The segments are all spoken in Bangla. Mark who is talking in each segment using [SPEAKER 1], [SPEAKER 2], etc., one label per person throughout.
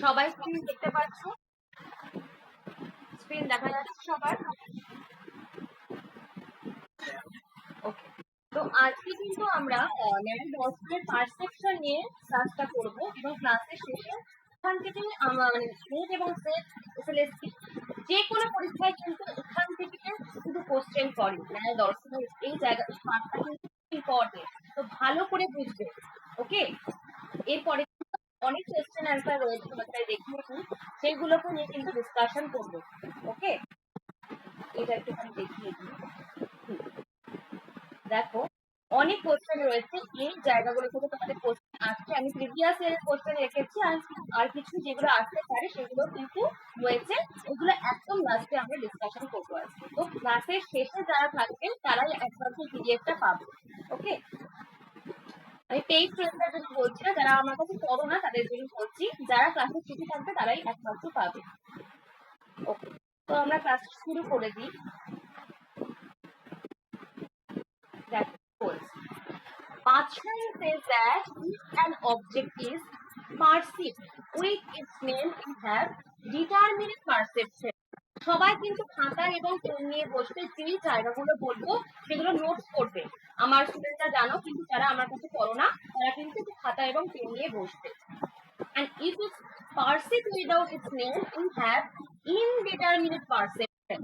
[SPEAKER 1] সবাই স্ক্রিন দেখতে পাচ্ছ? স্ক্রিন দেখা যাচ্ছে সবার? ওকে, তো আজকে কিন্তু আমরা ন্যায় দর্শনের পারসেপশন নিয়ে ক্লাসটা করব এবং ক্লাসের শেষে এখান থেকে সেট এবং সেট এসএলএসটি যে কোনো পরীক্ষায় কিন্তু এখান থেকে শুধু কোশ্চেন করে ন্যায় দর্শনের এই জায়গা পার্টটা কিন্তু ইম্পর্টেন্ট, তো ভালো করে বুঝবে। ওকে, এরপরে অনেক কোশ্চেন অ্যান্সার রয়েছে, তোমাদের দেখিয়েছি, সেইগুলোকে নিয়ে কিন্তু ডিসকাশন করবো। ওকে, এটা একটুখানি দেখিয়ে দিই। দেখো অনেক কোশ্চেন রয়েছে, এই জায়গাগুলো থেকে তোমাদের কোশ্চেন আসছে। আমি প্রিভিয়াস এর কোশ্চেন রেখেছি, আর কিছু যেগুলো আসতে পারে সেগুলো কিন্তু রয়েছে, এগুলো একদম লাস্টে আমরা ডিসকাশন করবো আজকে। তো ক্লাসের শেষে যারা থাকবেন তারাই একমাত্র পিডিএফটা পাবে। ওকে, আমি পেইড ফ্রেন্ডদের জন্য বলছি না, যারা আমার কাছে পড়ো না তাদের জন্য বলছি, যারা ক্লাসে ছুটি থাকবে তারাই একমাত্র পাবে। ওকে, তো আমরা ক্লাস শুরু করে দিই। Bachchan says that if an object is perceived with its name, we have determinate perception. সবাই কিন্তু খাতা এবং পেন নিয়ে বসবে, যে জায়গাগুলো বলবো সেগুলো নোটস করবে। আমার স্টুডেন্টরা জানো, কিন্তু যারা আমার কাছে পড়ো না তারা কিন্তু খাতা এবং পেন নিয়ে বসবে। And if it's perceived without its name, we have indeterminate perception.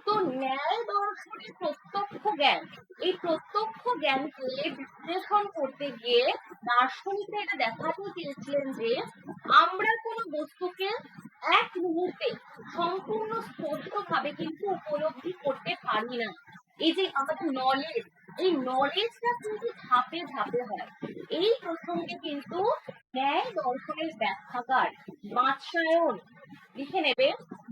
[SPEAKER 1] তো ন্যায় দর্শনের প্রত্যক্ষ জ্ঞান, এই প্রত্যক্ষ জ্ঞানকে বিশ্লেষণ করতে গিয়ে দার্শনিকরা এটা দেখাতে চেয়েছিলেন যে আমরা কোনো বস্তুকে এক মুহূর্তে সম্পূর্ণ স্পষ্টভাবে কিন্তু উপলব্ধি করতে পারি না। এই যে আমাদের নলেজ, এই নলেজটা কিন্তু ধাপে ধাপে হয়। এই প্রসঙ্গে কিন্তু ন্যায় দর্শনের ব্যাখ্যাকার বাৎসায়ন, লিখে নেবে,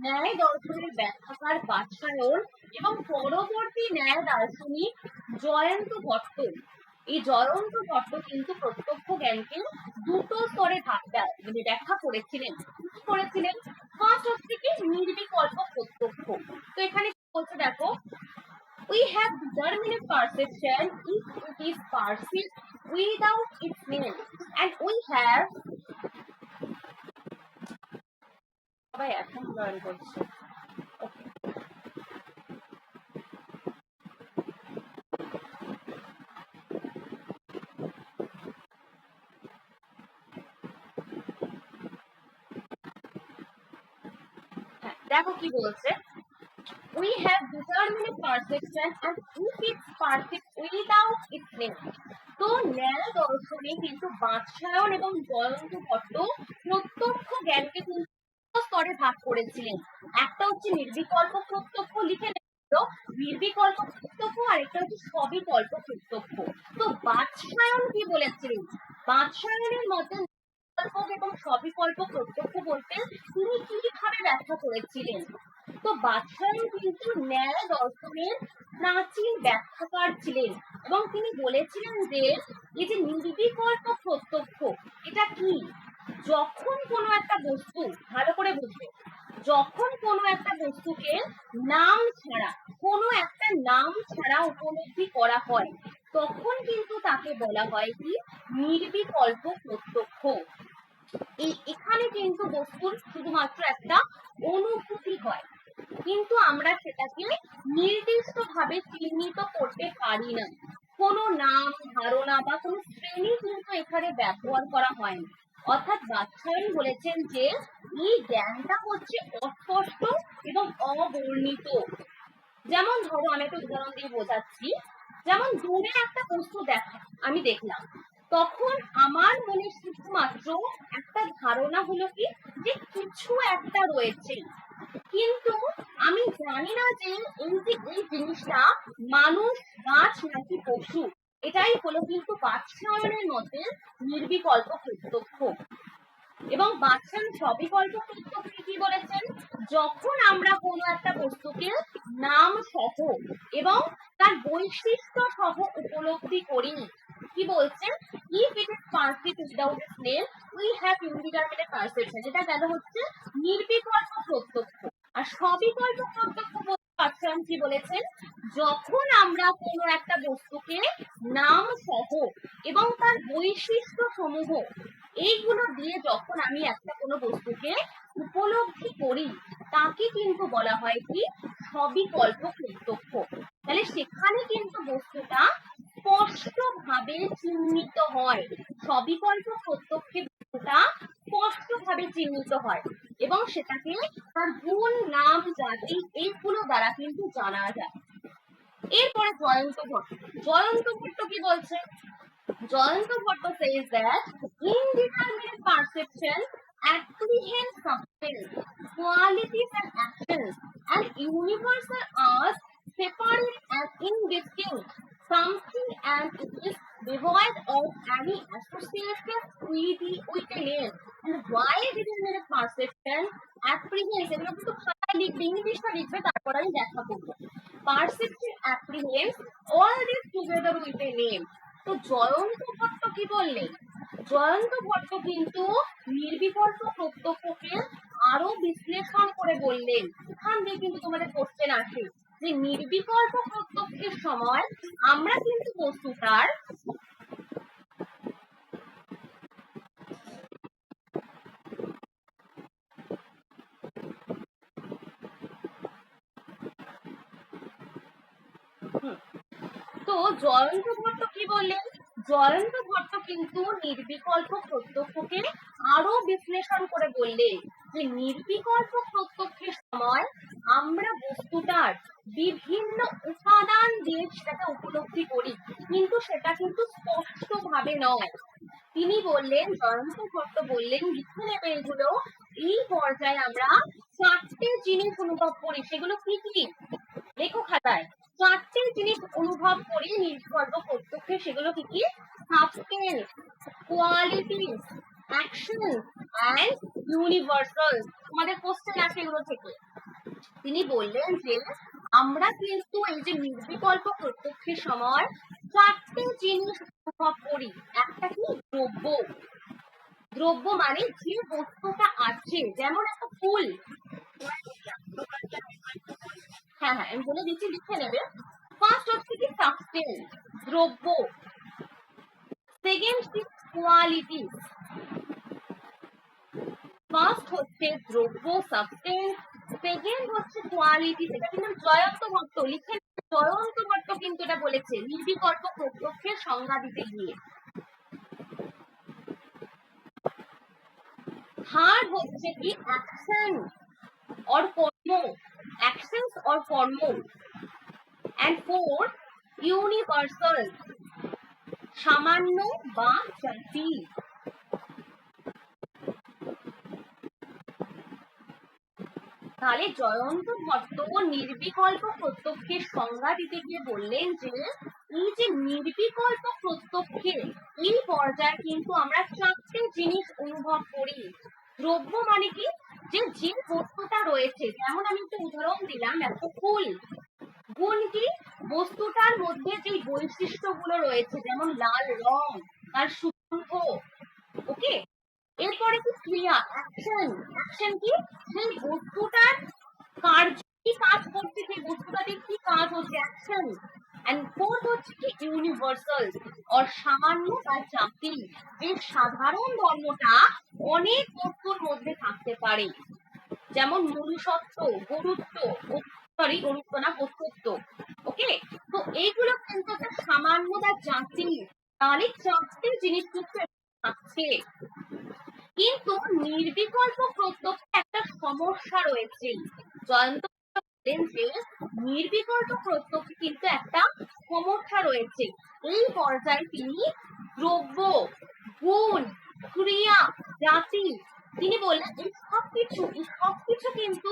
[SPEAKER 1] ন্যায় দর্শনের ব্যাখ্যাকার বাৎসায়ন এবং পরবর্তী ন্যায় দার্শনিক জয়ন্ত ভট্ট, এই জয়ন্ত ভট্ট কিন্তু প্রত্যক্ষ জ্ঞানকে দুটো স্তরে ব্যাখ্যা করেছিলেন। কি করেছিলেন? ফার্স্ট হচ্ছে কি নির্বিকল্প প্রত্যক্ষ। তো এখানে বলছে দেখো, we have determinate perception if it is perceived without its name, and we have সবাই এখন জয়েন করছে। দেখো কি বলছে, we have determinate perception and if it's perceived without its name. তো ন্যায় দর্শনে কিন্তু বাৎসায়ন এবং জয়ন্ত ভট্ট প্রত্যক্ষ জ্ঞানকে কিন্তু স্তরে ভাগ করেছিলেন। একটা হচ্ছে নির্বিকল্প প্রত্যক্ষ, লিখে নেব, নির্বিকল্প প্রত্যক্ষ, আর একটা হচ্ছে সবিকল্প প্রত্যক্ষ। তো বাৎসায়ন কি বলেছিলেন? বাৎসায়নের মতে এবং সবিকল্প প্রত্যক্ষ বলতে তিনি কিভাবে ব্যাখ্যা করেছিলেন? তো বাৎসায়ন কিন্তু ন্যায় দর্শনের প্রাচীন ব্যাখ্যাকার ছিলেন এবং তিনি বলেছিলেন যে এই যে নির্বিকল্প প্রত্যক্ষ, এটা কি? যখন কোনো একটা বস্তু, ভালো করে বুঝবে, যখন কোনো একটা বস্তুকে নাম ছাড়া, কোনো একটা নাম ছাড়া উপলব্ধি করা হয়, তখন কিন্তু তাকে বলা হয় কি? নির্বিকল্প প্রত্যক্ষ। এখানে কিন্তু বস্তুর শুধুমাত্র একটা অনুভূতি হয়, কিন্তু আমরা সেটাকে নির্দিষ্টভাবে চিহ্নিত করতে পারি না। কোনো নাম, ধারণা বা কোনো শ্রেণী কিন্তু এখানে ব্যবহার করা হয় না। অর্থাৎ বাৎসায়ন বলেছেন যে এই জ্ঞানটা হচ্ছে অস্পষ্ট এবং অবর্ণিত। যেমন ধরো, আমি একটা উদাহরণ দিয়ে বোঝাচ্ছি, যেমন দূরে একটা বস্তু আমি দেখলাম, তখন আমার মনে শুধুমাত্র একটা ধারণা হলো কি, যে কিছু একটা রয়েছে, কিন্তু আমি জানি না যে এই জিনিসটা মানুষ, গাছ নাকি পশু। এটাই হলো কিন্তু বাৎসায়নের মতে নির্বিকল্প প্রত্যক্ষ। এবং বাৎসায়ন সবিকল্প প্রত্যক্ষ কি বলেছেন? যখন আমরা কোনো একটা বস্তুকে নাম সহ এবং তার বৈশিষ্ট্য সহ উপলব্ধি করি, কি বলছেন? if it is perceived without its name, we have indeterminate perception. এটা গেল হচ্ছে নির্বিকল্প প্রত্যক্ষ। আর সবিকল্প প্রত্যক্ষ বাৎসায়ন কি বলেছেন? যখন আমরা কোনো একটা বস্তুকে নাম সহ এবং তার বৈশিষ্ট্য সমূহ এইগুলো দিয়ে যখন আমি একটা কোনো বস্তুকে উপলব্ধি করি তাকে কিন্তু বলা হয় কি সবিকল্প প্রত্যক্ষ। তাহলে সেখানে কিন্তু বস্তুটা স্পষ্টভাবে চিহ্নিত হয়। সবিকল্প প্রত্যক্ষে বস্তুটা স্পষ্টভাবে চিহ্নিত হয় এবং সেটাকে তার গুণ নাম জাতি এইগুলো দ্বারা কিন্তু জানা যায়। এরপরে জয়ন্ত ভট্ট। জয়ন্ত ভট্ট কি বলছে? Jayanta Bhatt says that indeterminate perception apprehends substance, qualities and actions, and universal are separate and indistinct. Something and it is devoid of any association with a name. And why determinate perception apprehends? এগুলো কিন্তু খাতায় লিখবে, ইংলিশটা লিখবে, তারপর আমি ব্যাখ্যা করবো। Perception apprehends all this together with a name. তো জয়ন্ত ভট্ট কি বললেন? জয়ন্ত ভট্ট কিন্তু নির্বিকল্প প্রত্যক্ষকে আরো বিশ্লেষণ করে বললেন। এখান দিয়ে কিন্তু তোমাদের কোশ্চেন আসে যে নির্বিকল্প প্রত্যক্ষের সময় আমরা কিন্তু বস্তুটার তো জয়ন্ত ভট্ট কি বললেন? জয়ন্ত ভট্ট কিন্তু নির্বিকল্প প্রত্যক্ষকে আরো বিশ্লেষণ করে বললেন যে নির্বিকল্প প্রত্যক্ষের সময় আমরা বস্তুটার বিভিন্ন উপাদান দিয়ে সেটাকে উপলব্ধি করি, কিন্তু সেটা কিন্তু স্পষ্টভাবে নয়। তিনি বললেন, জয়ন্ত ভট্ট বললেন, লিখে নেবে এগুলো, এই পর্যায়ে আমরা চারটে জিনিস অনুভব করি। সেগুলো কি কি? লেখো খাতায়। চারটে জিনিস অনুভব করি নির্বিকল্প প্রত্যক্ষে। সেগুলো কি কি? Substance, qualities, action and universal. তোমাদের কোশ্চেন আসে এগুলো থেকে। তিনি বললেন যে আমরা কিন্তু এই যে নির্বিকল্প প্রত্যক্ষের সময় চারটে জিনিস অনুভব করি। একটা কি? দ্রব্য। দ্রব্য মানে যে বস্তুটা আছে, যেমন একটা ফুল। হ্যাঁ হ্যাঁ আমি বলে দিচ্ছি, লিখে নেবে। ফার্স্ট হচ্ছে কি সাবস্টেন্স, দ্রব্য। সেকেন্ড কি? কোয়ালিটি। ফার্স্ট হচ্ছে দ্রব্য, সাবস্টেন্স। সেকেন্ড হচ্ছে কোয়ালিটি। সেটা কিন্তু জয়ন্ত ভট্ট লিখে, জয়ন্ত ভট্ট কিন্তু এটা বলেছে নির্বিকল্প প্রত্যক্ষের সংজ্ঞা দিতে গিয়ে। থার্ড হচ্ছে কি? অ্যাকশন অর কর্ম, অ্যাকশনস অর কর্ম। and fourth universal, সামান্য বা জাতি। তাহলে জয়ন্ত ভট্ট নির্বিকল্প প্রত্যক্ষের সংজ্ঞা দিতে গিয়ে বললেন যে এই যে নির্বিকল্প প্রত্যক্ষে এই পর্যায়ে কিন্তু আমরা চারটে জিনিস অনুভব করি। দ্রব্য মানে কি? যে যে বস্তুটা রয়েছে, যেমন আমি একটা উদাহরণ দিলাম, একটা ফুল। গুণ কি? বস্তুটার মধ্যে যে বৈশিষ্ট্যগুলো রয়েছে, যেমন লাল রং, তার সুগন্ধ। ওকে, এরপরে কি? ক্রিয়া, অ্যাকশন। অ্যাকশন কি? সেই বস্তুটার কার্য, কি কাজ করছে, সেই বস্তুটাতে কি কাজ হচ্ছে, অ্যাকশন। এন্ড ফোর্থ হচ্ছে কি? ইউনিভার্সাল অর সামান্য বা জাতি, যে সাধারণ ধর্মটা অনেক বস্তুর মধ্যে থাকতে পারে, যেমন মনুষ্যত্ব, গুরুত্ব, সরি গুরুত্ব না, বস্তুত্ব। ওকে, তো এইগুলো কিন্তু একটা সামান্য বা জাতি। তাহলে চারটে জিনিস কিন্তু থাকছে। কিন্তু নির্বিকল্প প্রত্যক্ষে একটা সমস্যা রয়েছে। জয়ন্ত বলেন যে নির্বিকল্প প্রত্যক্ষে কিন্তু একটা সমস্যা রয়েছে। এই পর্যায়ে তিনি দ্রব্য, গুণ, ক্রিয়া, জাতি, তিনি বললেন এই সবকিছু কিন্তু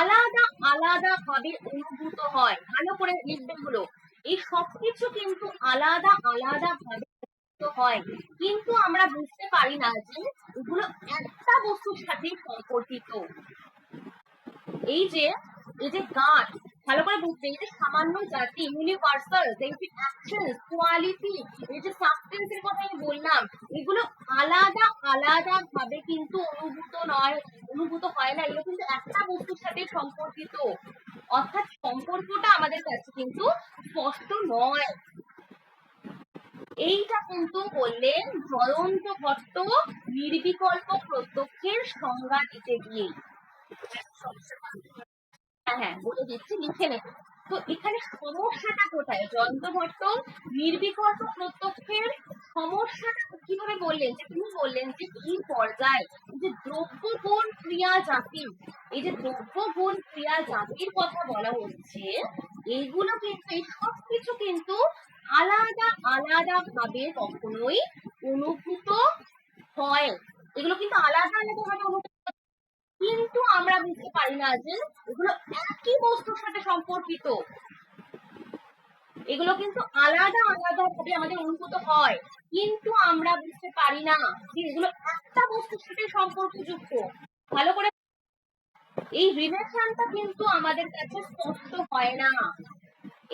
[SPEAKER 1] আলাদা আলাদা ভাবে অনুভূত হয়। ভালো করে লিখবেন গুলো, এই সবকিছু কিন্তু আলাদা আলাদা ভাবে হয়, কিন্তু আমরা বুঝতে পারি না যে এগুলো একটা বস্তুর সাথে সম্পর্কিত। এই যে গাছ, ভালো করে বুঝবে, এই যে সামান্য জাতি, ইউনিভার্সাল, এই যে অ্যাকশন, কোয়ালিটি, এই যে সাবস্টেন্সের কথা আমি বললাম, এগুলো আলাদা আলাদা ভাবে কিন্তু অনুভূত হয় না। এগুলো কিন্তু একটা বস্তুর সাথে সম্পর্কিত, অর্থাৎ সম্পর্কটা আমাদের কাছে কিন্তু স্পষ্ট নয়। এইটা কিন্তু বললেন জয়ন্ত ভট্ট নির্বিকল্প প্রত্যক্ষের সংজ্ঞা দিতে গিয়ে। হ্যাঁ হ্যাঁ বলে দিচ্ছি, লিখে নেব। তো এখানে সমস্যাটা কোথায়? জয়ন্ত ভট্ট নির্বিকল্প প্রত্যক্ষের সমস্যাটা কিভাবে বললেন? যে তিনি বললেন যে এই পর্যায়ে যে দ্রব্য গুণ ক্রিয়া জাতি, এই যে দ্রব্য গুণ ক্রিয়া জাতির কথা বলা হচ্ছে, এইগুলো কিন্তু এই সব কিছু কিন্তু আলাদা আলাদা ভাবে কখনোই অনুভূত হয়। এগুলো কিন্তু আলাদা আলাদা ভাবে অনুভূত, কিন্তু আমরা বুঝতে পারি না যে এগুলো একই বস্তুর সাথে সম্পর্কিত। এগুলো কিন্তু আলাদা আলাদা ভাবে আমাদের অনুভূত হয়, কিন্তু আমরা বুঝতে পারি না যে এগুলো একটা বস্তুর সাথে সম্পর্কযুক্ত। ভালো করে এই রিলেশনটা কিন্তু আমাদের কাছে স্পষ্ট হয় না।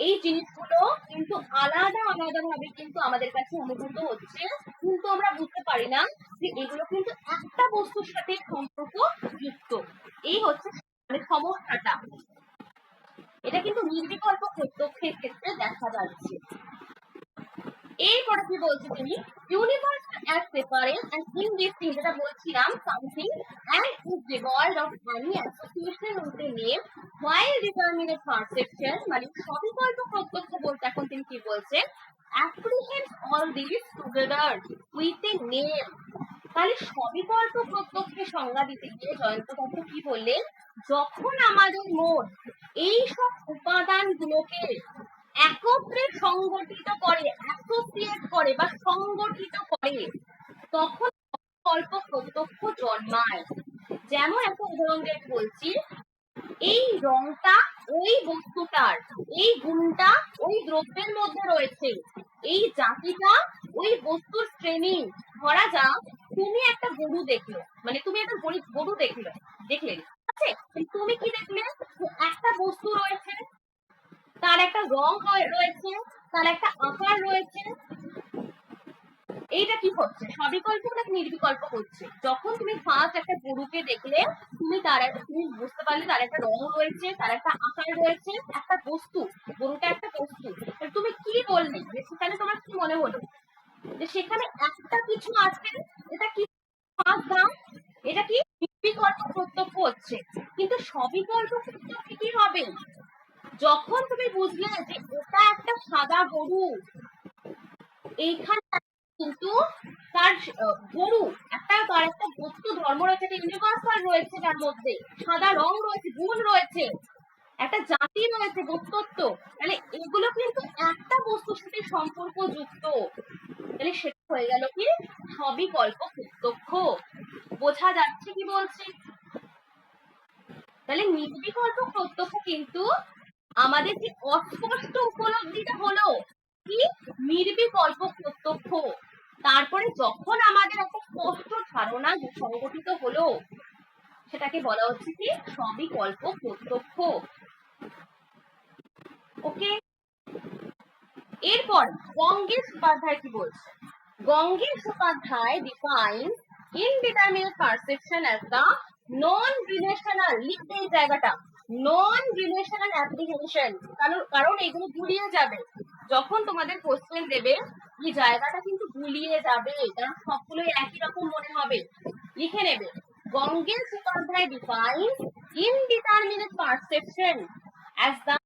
[SPEAKER 1] এই জিনিসগুলো কিন্তু আলাদা আলাদা ভাবে কিন্তু আমাদের কাছে অনুভূত হচ্ছে, কিন্তু আমরা বুঝতে পারি না যে এগুলো কিন্তু একটা বস্তুর সাথে সম্পর্ক যুক্ত। এই হচ্ছে মানে সমস্যাটা। এটা কিন্তু নির্বিকল্প প্রত্যক্ষের ক্ষেত্রে দেখা যাচ্ছে। এরপরে কি বলছি তিনি, ইউনিভার্স অ্যাজ সেপারেট অ্যান্ড ইনডিস্টিংক্ট, যেটা বলছিলাম, something and is devoid of any association with the name while determinate perception, মানে সবিকল্প প্রত্যক্ষ বলতে এখন তিনি কি বলছেন, apprehends all these together with a name। তাহলে সবিকল্প প্রত্যক্ষের সংজ্ঞা দিতে গিয়ে জয়ন্ত ভট্ট কি বললেন, যখন আমাদের মন এই সব উপাদানগুলোকে একত্রে সংগঠিত করে, অ্যাসোসিয়েট করে বা সংগঠিত করে, তখন কল্প প্রত্যক্ষ জন্মায়। যেমন একটা উদাহরণ দিয়ে বলছি, এই রংটা ওই বস্তুটার, এই গুণটা ওই দ্রব্যের মধ্যে রয়েছে, এই জাতিটা ওই বস্তুর শ্রেণী। ধরা যাক তুমি একটা গরু দেখলে, মানে তুমি একটা গরু দেখলে, ঠিক আছে, তুমি কি দেখলে, একটা বস্তু রয়েছে, তার একটা রং রয়েছে, তার একটা আকার রয়েছে। এইটা কি হচ্ছে, সবিকল্প নাকি নির্বিকল্প হচ্ছে? যখন তুমি ফার্স্ট একটা গরুকে দেখলে, তুমি বুঝতে পারলে তার একটা রং রয়েছে, তার একটা আকার রয়েছে, একটা বস্তু, গরুটা একটা বস্তু। তুমি কি বললে, সেখানে তোমার কি মনে হলো যে সেখানে একটা কিছু আছে, এটা কি ফার্স্ট দাম, এটা কি নির্বিকল্প প্রত্যক্ষ হচ্ছে। কিন্তু সবিকল্প প্রত্যক্ষ কি হবে, যখন তুমি বুঝলে যে এটা একটা সাদা গরু, এইখানে কিন্তু তার গরু একটা, তার একটা বস্তু ধর্ম রয়েছে, একটা ইউনিভার্সাল রয়েছে, তার মধ্যে সাদা রং রয়েছে, গুণ রয়েছে, একটা জাতি রয়েছে, বস্তুত্ব, তাহলে এগুলো কিন্তু একটা বস্তুর সাথে সম্পর্ক যুক্ত। তাহলে সেটা হয়ে গেল কি সবিকল্প প্রত্যক্ষ। বোঝা যাচ্ছে কি বলছি? তাহলে নির্বিকল্প প্রত্যক্ষ কিন্তু আমাদের যে অস্পষ্ট উপলব্ধিটা হলো কি নির্বিকল্প প্রত্যক্ষ, তারপরে যখন আমাদের একটা স্পষ্ট ধারণা সংগঠিত হলো, সেটাকে বলা হচ্ছে কি সবিকল্প প্রত্যক্ষ। ওকে, এরপর গঙ্গেশ উপাধ্যায় কি বলছে, Ganges Upadhyay define indeterminate perception as the non-relational, লিখতে এই জায়গাটা, non-relational apprehension, কারণ এগুলো গুলিয়ে যাবে যখন তোমাদের কোশ্চেন দেবে, এই জায়গাটা কিন্তু গুলিয়ে যাবে, কারণ সবগুলো একই রকম মনে হবে, লিখে নেবে। Ganges Upadhyay define indeterminate perception as the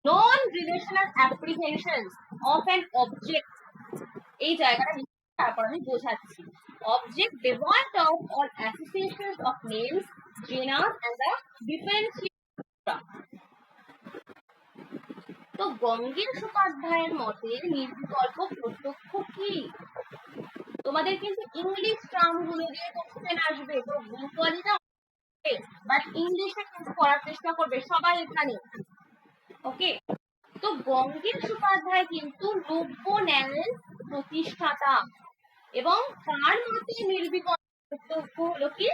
[SPEAKER 1] non-relational apprehension of an object। এই জায়গাটা তারপর আমি বোঝাচ্ছি। Object devoid of all associations of names, genus and the differentiation। তো গঙ্গেশ উপাধ্যায়ের মতে নির্বিকল্প প্রত্যক্ষ কি? তোমাদের কিন্তু ইংলিশ টার্ম গুলো দিয়ে কোশ্চেন আসবে, তো বেঙ্গলিটা বাট ইংলিশে কিন্তু করার চেষ্টা করবে সবাই এখানে। ওকে, তো গঙ্গেশ উপাধ্যায় কিন্তু নব্য ন্যায়ের প্রতিষ্ঠাতা, এবং তার মতে নির্বিকল্প প্রত্যক্ষ হলো কি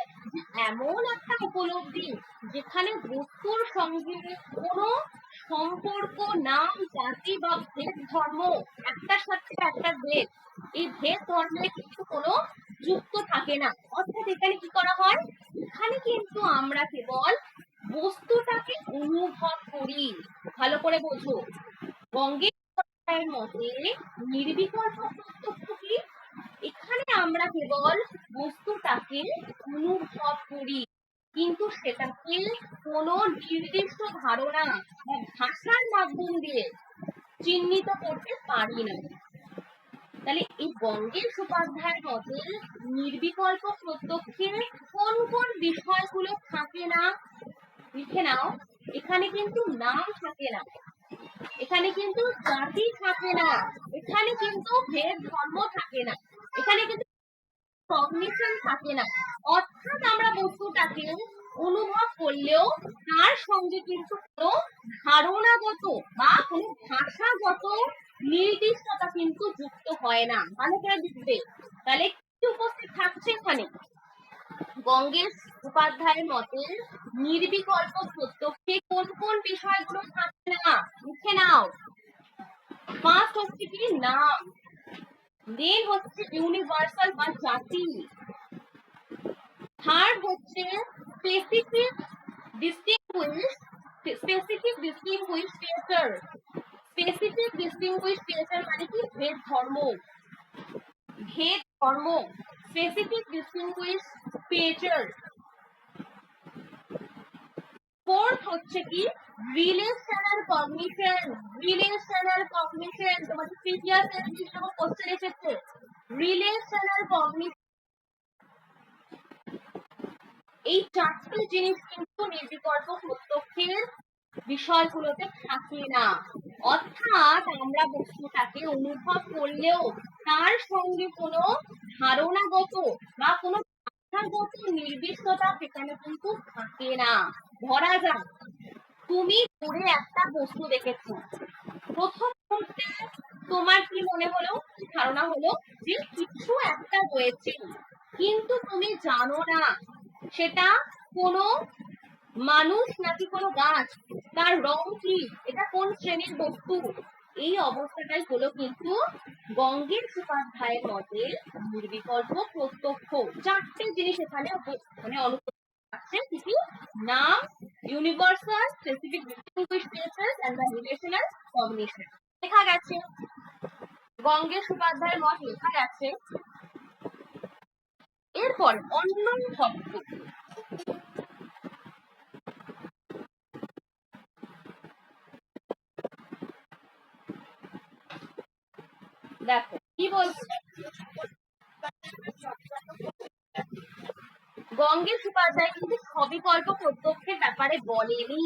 [SPEAKER 1] এমন একটা উপলব্ধি যেখানে বস্তুর সঙ্গে কোনো সম্পর্ক, নাম, জাতি বা ভেদ ধর্ম, একটার সাথে একটা ভেদ, এই ভেদ ধর্মের কিন্তু কোনো যুক্ত থাকে না। অর্থাৎ এখানে কি করা হয়, এখানে কিন্তু আমরা কেবল বস্তুটাকে অনুভব করি। ভালো করে বোঝো, গঙ্গে উপাধ্যায়ের মতে নির্বিকল্প প্রত্যক্ষ কি? এখানে আমরা কেবল বস্তুটাকে অনুভব করি, কিন্তু সেটাকে কোনো নির্দিষ্ট ধারণা বা ভাষার মাধ্যম দিয়ে চিহ্নিত করতে পারি না। তাহলে এই গঙ্গেশ উপাধ্যায়ের মতে নির্বিকল্প প্রত্যক্ষে কোন কোন বিষয়গুলো থাকে না? লিখে নাও। এখানে কিন্তু নাম থাকে না, এখানে কিন্তু জাতি থাকে না, এখানে কিন্তু ভেদ ধর্ম থাকে না, এখানে কিন্তু কগনিশন থাকে না। অর্থাৎ আমরা বস্তুটাকে অনুভব করলেও তার সঙ্গে কিন্তু কোনো ধারণাগত বা কোনো ভাষাগত নির্দিষ্টতা কিন্তু যুক্ত হয় না। ভালো করে দেখবে। তাহলে কি উপস্থিত থাকছে এখানে? গঙ্গেশ উপাধ্যায়ের মতে নির্বিকল্প প্রত্যক্ষে কোন কোন বিষয়গুলো থাকে না? লিখে নাও। ফার্স্ট হচ্ছে কি নাম, দেন হচ্ছে ইউনিভার্সাল বা জাতি, থার্ড হচ্ছে specific distinguished feature. Specific distinguished feature মানে কি? ভেদ ধর্ম, ভেদ ধর্ম, স্পেসিফিক ডিস্টিংগুইশ ফিচার। ফোর্থ হচ্ছে কি রিলেশনাল কগনিশন। রিলেশনাল কগনিশন তোমাদের প্রিভিয়াস ইয়ার যখন কোশ্চেন এসেছে, রিলেশনাল কগনিশন। এই চারটি জিনিস কিন্তু নির্বিকল্প প্রত্যক্ষের বিষয়গুলোতে থাকে না। অর্থাৎ আমরা বস্তুটাকে অনুভব করলেও তার সঙ্গে কোনো ধারণাগত বা কোনো ভাষাগত নির্দিষ্টতা সেখানে কিন্তু থাকে না। ধরা যাক তুমি দূরে একটা বস্তু দেখেছো, প্রথম মুহূর্তে তোমার কি মনে হলো, ধারণা হলো যে কিছু একটা রয়েছে, কিন্তু তুমি জানো না সেটা কোনো মানুষ নাকি কোনো গাছ, তার রং কি, এটা কোন শ্রেণীর বস্তু। এই অবস্থাটাই হলো কিন্তু গঙ্গেশ উপাধ্যায়ের মতে নির্বিকল্প প্রত্যক্ষ। চারটে জিনিস এখানে মানে অনুপ্রবেশ আছে, কি? নাম, universal, specific distinguish features and the relational cognition. লেখা গেছে, গঙ্গেশ উপাধ্যায়ের মত লেখা গেছে। এরপর অন্যন ভট্ট, দেখো কি বলছে। গঙ্গেশ উপাধ্যায় কিন্তু সবিকল্প প্রত্যক্ষের ব্যাপারে বলেনি,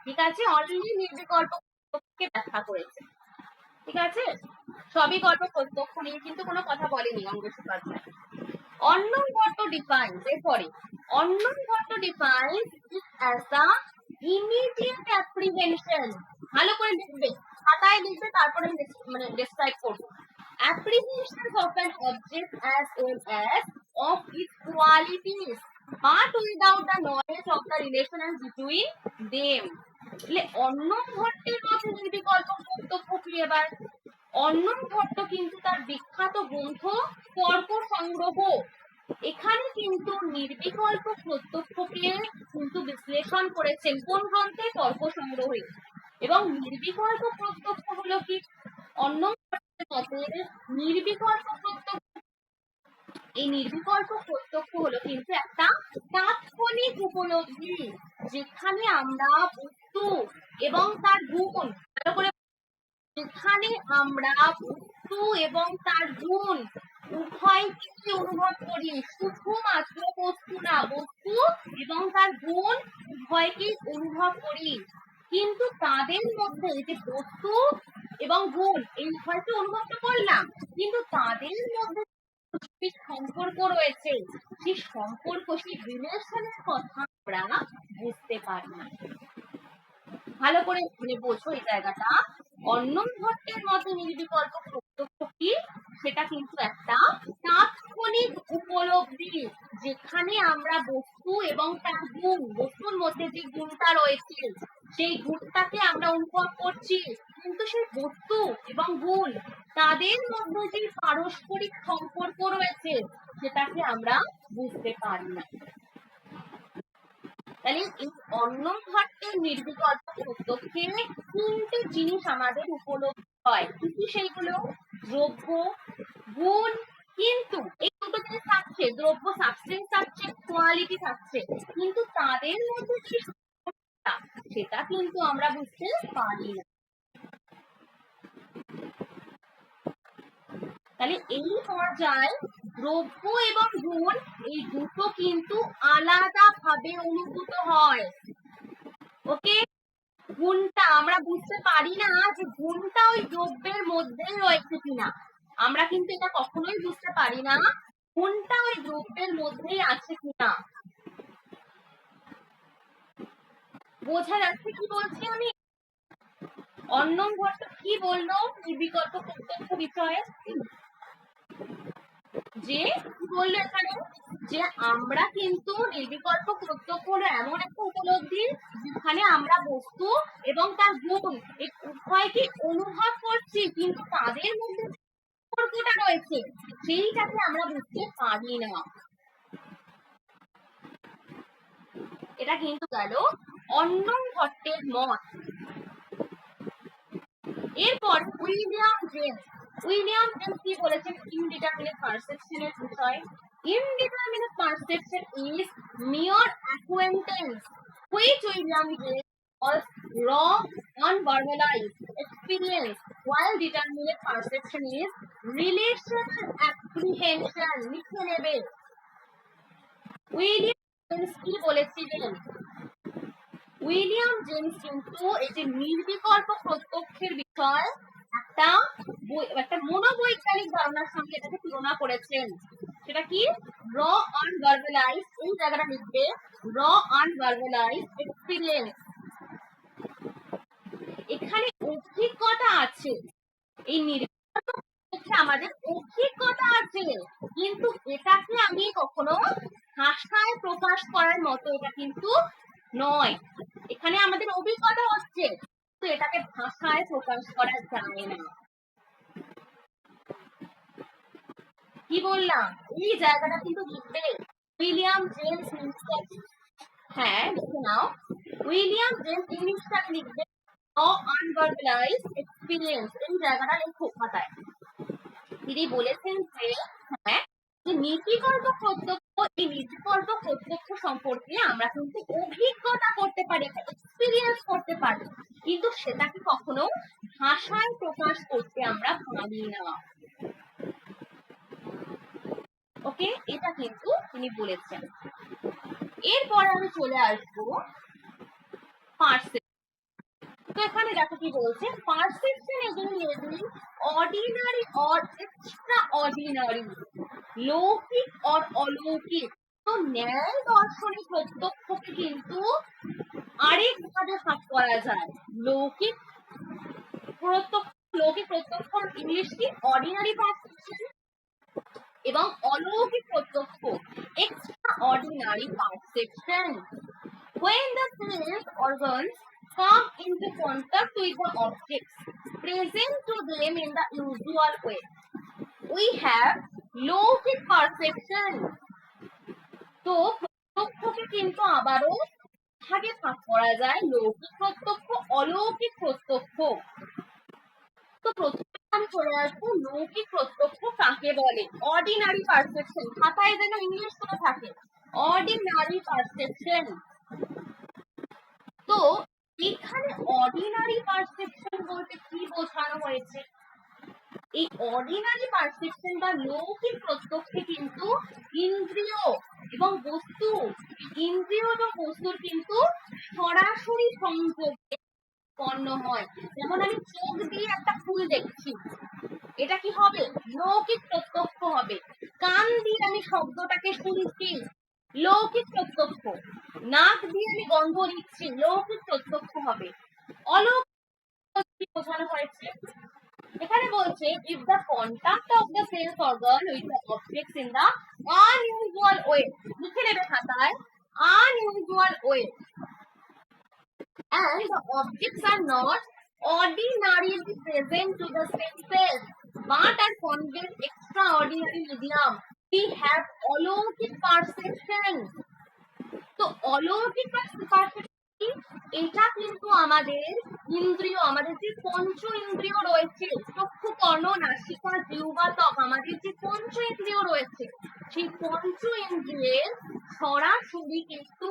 [SPEAKER 1] ঠিক আছে? অলরেডি নির্বিকল্প প্রত্যক্ষকে ব্যাখ্যা করেছে, ঠিক আছে? সবিকল্প প্রত্যক্ষ নিয়ে কিন্তু কোনো কথা বলেনি গঙ্গেশ উপাধ্যায়। অন্যন ভট্ট ডিফাইন্স, এরপরে Annam Bhatta defines it as the immediate apprehension. ভালো করে লিখবে, খাতায় লিখবে, তারপরে মানে ডেসক্রাইব করবো। Apprehension of an object as well as of its qualities, but without the knowledge of the relation between them. অন্যন ভট্টের মতে নির্বিকল্প প্রত্যক্ষ কি? এবার অন্যন ভট্ট কিন্তু তার বিখ্যাত গ্রন্থ তর্ক সংগ্রহ, এখানে কিন্তু নির্বিকল্প প্রত্যক্ষকে কিন্তু বিশ্লেষণ করেছেন। কোন গ্রন্থে? তর্ক সংগ্রহে। এবং নির্বিকল্প প্রত্যক্ষ হলো কি? অন্যন ভট্টের মতে নির্বিকল্প প্রত্যক্ষ, এই নির্বিকল্প প্রত্যক্ষ হলো কিন্তু একটা তাৎক্ষণিক উপলব্ধি, যেখানে আমরা বস্তু এবং তার গুণ, ভালো করে, যেখানে আমরা বস্তু এবং তার গুণ উভয়কে অনুভব করি। শুধুমাত্র বস্তু না, বস্তু এবং তার গুণ উভয়কে অনুভব করি, কিন্তু তাদের মধ্যে যে বস্তু এবং গুণ এই উভয়কে অনুভব করলাম, কিন্তু তাদের মধ্যে সম্পর্ক রয়েছে, সেই সম্পর্ক, সেই রিলেশনের কথা আমরা বুঝতে পারি না। ভালো করে বোঝো এই জায়গাটা। অন্যন ভট্টের মতে নির্বিকল্প প্রত্যক্ষ কি? সেটা কিন্তু একটা তাৎক্ষণিক উপলব্ধি, যেখানে আমরা বস্তু এবং তার গুণ, বস্তুর মধ্যে যে গুণটা রয়েছে সেই গুণটাকে আমরা অনুভব করছি, কিন্তু সেই বস্তু এবং গুণ তাদের মধ্যে যে পারস্পরিক সম্পর্ক রয়েছে সেটাকে আমরা বুঝতে পারি না। তাহলে এই অন্যন ভট্টের নির্বিকল্প প্রত্যক্ষে তিনটে জিনিস আমাদের উপলব্ধি হয়, কিন্তু সেইগুলো দ্রব্য, গুণ, কিন্তু এই দুটো জিনিস থাকছে, দ্রব্য সাবস্টেন্স থাকছে, কোয়ালিটি থাকছে, কিন্তু তাদের মধ্যে যে সেটা কিন্তু আমরা বুঝতে পারি না। তাহলে এই পর্যায়ে দ্রব্য এবং গুণ এই দুটো কিন্তু আলাদা ভাবে অনুভূত হয়। ওকে, গুণটা আমরা বুঝতে পারি না যে গুণটা ওই দ্রব্যের মধ্যেই রয়েছে কিনা, আমরা কিন্তু এটা কখনোই বুঝতে পারি না গুণটা ওই দ্রব্যের মধ্যেই আছে কিনা। বোঝা যাচ্ছে কি বলছি আমি? অন্নম ভট্ট কি বললো নির্বিকল্প প্রত্যক্ষ বিষয়ে, যে কি বললো এখানে, যে আমরা কিন্তু নির্বিকল্প প্রত্যক্ষ হলো এমন একটা উপলব্ধি যেখানে আমরা বস্তু এবং তার গুণ এই উভয়কে অনুভব করছি, কিন্তু তাদের মধ্যে সম্পর্কটা রয়েছে সেইটাকে আমরা বুঝতে পারি না। এটা কিন্তু গেল অন্নম ভট্টের মত। এরপর উইলিয়াম জেমস কি বলেছেন ইনডিটারমিনেট পারসেপশনের বিষয়? Indeterminate perception is mere acquaintance which William James calls raw unverbalized experience, while determinate perception is relational apprehension. লিখে নেবে। উইলিয়াম জেমস কি বলেছিলেন? উইলিয়াম জেমস কিন্তু এই যে নির্বিকল্প প্রত্যক্ষের বিষয় একটা মনোবৈজ্ঞানিক ধারণার সঙ্গে এটাকে তুলনা করেছেন। সেটা কি? র আনভার্বালাইজ, এই জায়গাটা লিখবে, র আনভার্বালাইজ এক্সপেরিয়েন্স। এখানে অভিজ্ঞতা আছে, এই নির্বিকল্প আমাদের অভিজ্ঞতা আছে, কিন্তু এটাকে আমি কখনো ভাষায় প্রকাশ করার মতো এটা কিন্তু নয়। এখানে আমাদের অভিজ্ঞতা হচ্ছে, তো এটাকে ভাষায় প্রকাশ করা যায় না। কি বললাম? এই জায়গাটা কিন্তু লিখবে উইলিয়াম জেমস ইনস্ট্যাক। হ্যাঁ, লিখে নাও। উইলিয়াম জেমস ইনস্ট্যাক লিখবে আনভার্বালাইজ এক্সপেরিয়েন্স, এই জায়গাটা লেখো খাতায়। তিনি বলেছেন যে হ্যাঁ, যে নির্বিকল্প প্রত্যক্ষ, এই নির্বিকল্প প্রত্যক্ষ সম্পর্কে আমরা কিন্তু অভিজ্ঞতা করতে পারি, এক্সপেরিয়েন্স করতে পারি, কিন্তু সেটাকে কখনো ভাষায় প্রকাশ করতে আমরা পারি না। ওকে, এটা কিন্তু তিনি বলেছেন। এরপর আমি চলে আসবো পারসেপশন। তো এখানে দেখো কি বলছে, perception is leveling ordinary or extra ordinary, লৌকিক অর অলৌকিক। তো ন্যায় দর্শনিক প্রত্যক্ষকে কিন্তু আরেক ভাবে ভাগ করা যায়, লৌকিক প্রত্যক্ষ, লৌকিক প্রত্যক্ষ ইংলিশ কি? অর্ডিনারি পারসেপশন, এবং অলৌকিক প্রত্যক্ষ extra ordinary perception. When the sense organs come into contact with the objects present to them in the usual way, we have লৌকিক পারসেপশন। তো প্রত্যক্ষকে কিন্তু আবারও ভাগে ভাগ করা যায়, লৌকিক প্রত্যক্ষ, অলৌকিক প্রত্যক্ষ। তো প্রথমে আমি চলে আসবো লৌকিক প্রত্যক্ষ কাকে বলে। অর্ডিনারি পারসেপশন, খাতায় যেন ইংলিশ করে থাকে, অর্ডিনারি পারসেপশন। তো এখানে অর্ডিনারি পারসেপশন বলতে কি বোঝানো হয়েছে? এই অর্ডিনারি পারসেপশন বা লৌকিক প্রত্যক্ষে কিন্তু ইন্দ্রিয় এবং বস্তু, ইন্দ্রিয় এবং বস্তুর কিন্তু সরাসরি সংযোগে উৎপন্ন হয়। যেমন আমি চোখ দিয়ে একটা ফুল দেখছি, এটা কি হবে? লৌকিক প্রত্যক্ষ হবে। কান দিয়ে আমি শব্দটাকে শুনছি, লৌকিক প্রত্যক্ষ। নাক দিয়ে আমি গন্ধ নিচ্ছি, লৌকিক প্রত্যক্ষ হবে। অলৌকিক বোঝানো হয়েছে, এখানে বলছে if the contact of the sense organ with the objects in the unusual way, লিখে নেবে খাতায়, unusual way, and the objects are not ordinarily present to the senses but are conveyed extraordinary medium, we have অলৌকিক পারসেপশন। তো অলৌকিক পারসেপশন এটা কিন্তু আমাদের ইন্দ্রিয়, আমাদের যে পঞ্চ ইন্দ্রিয় রয়েছে, চক্ষু, কর্ণ, নাসিকা, জিহ্বা, ত্বক, আমাদের যে পঞ্চ ইন্দ্রিয় রয়েছে, সেই পঞ্চ ইন্দ্রিয়ের সরাসরি কিন্তু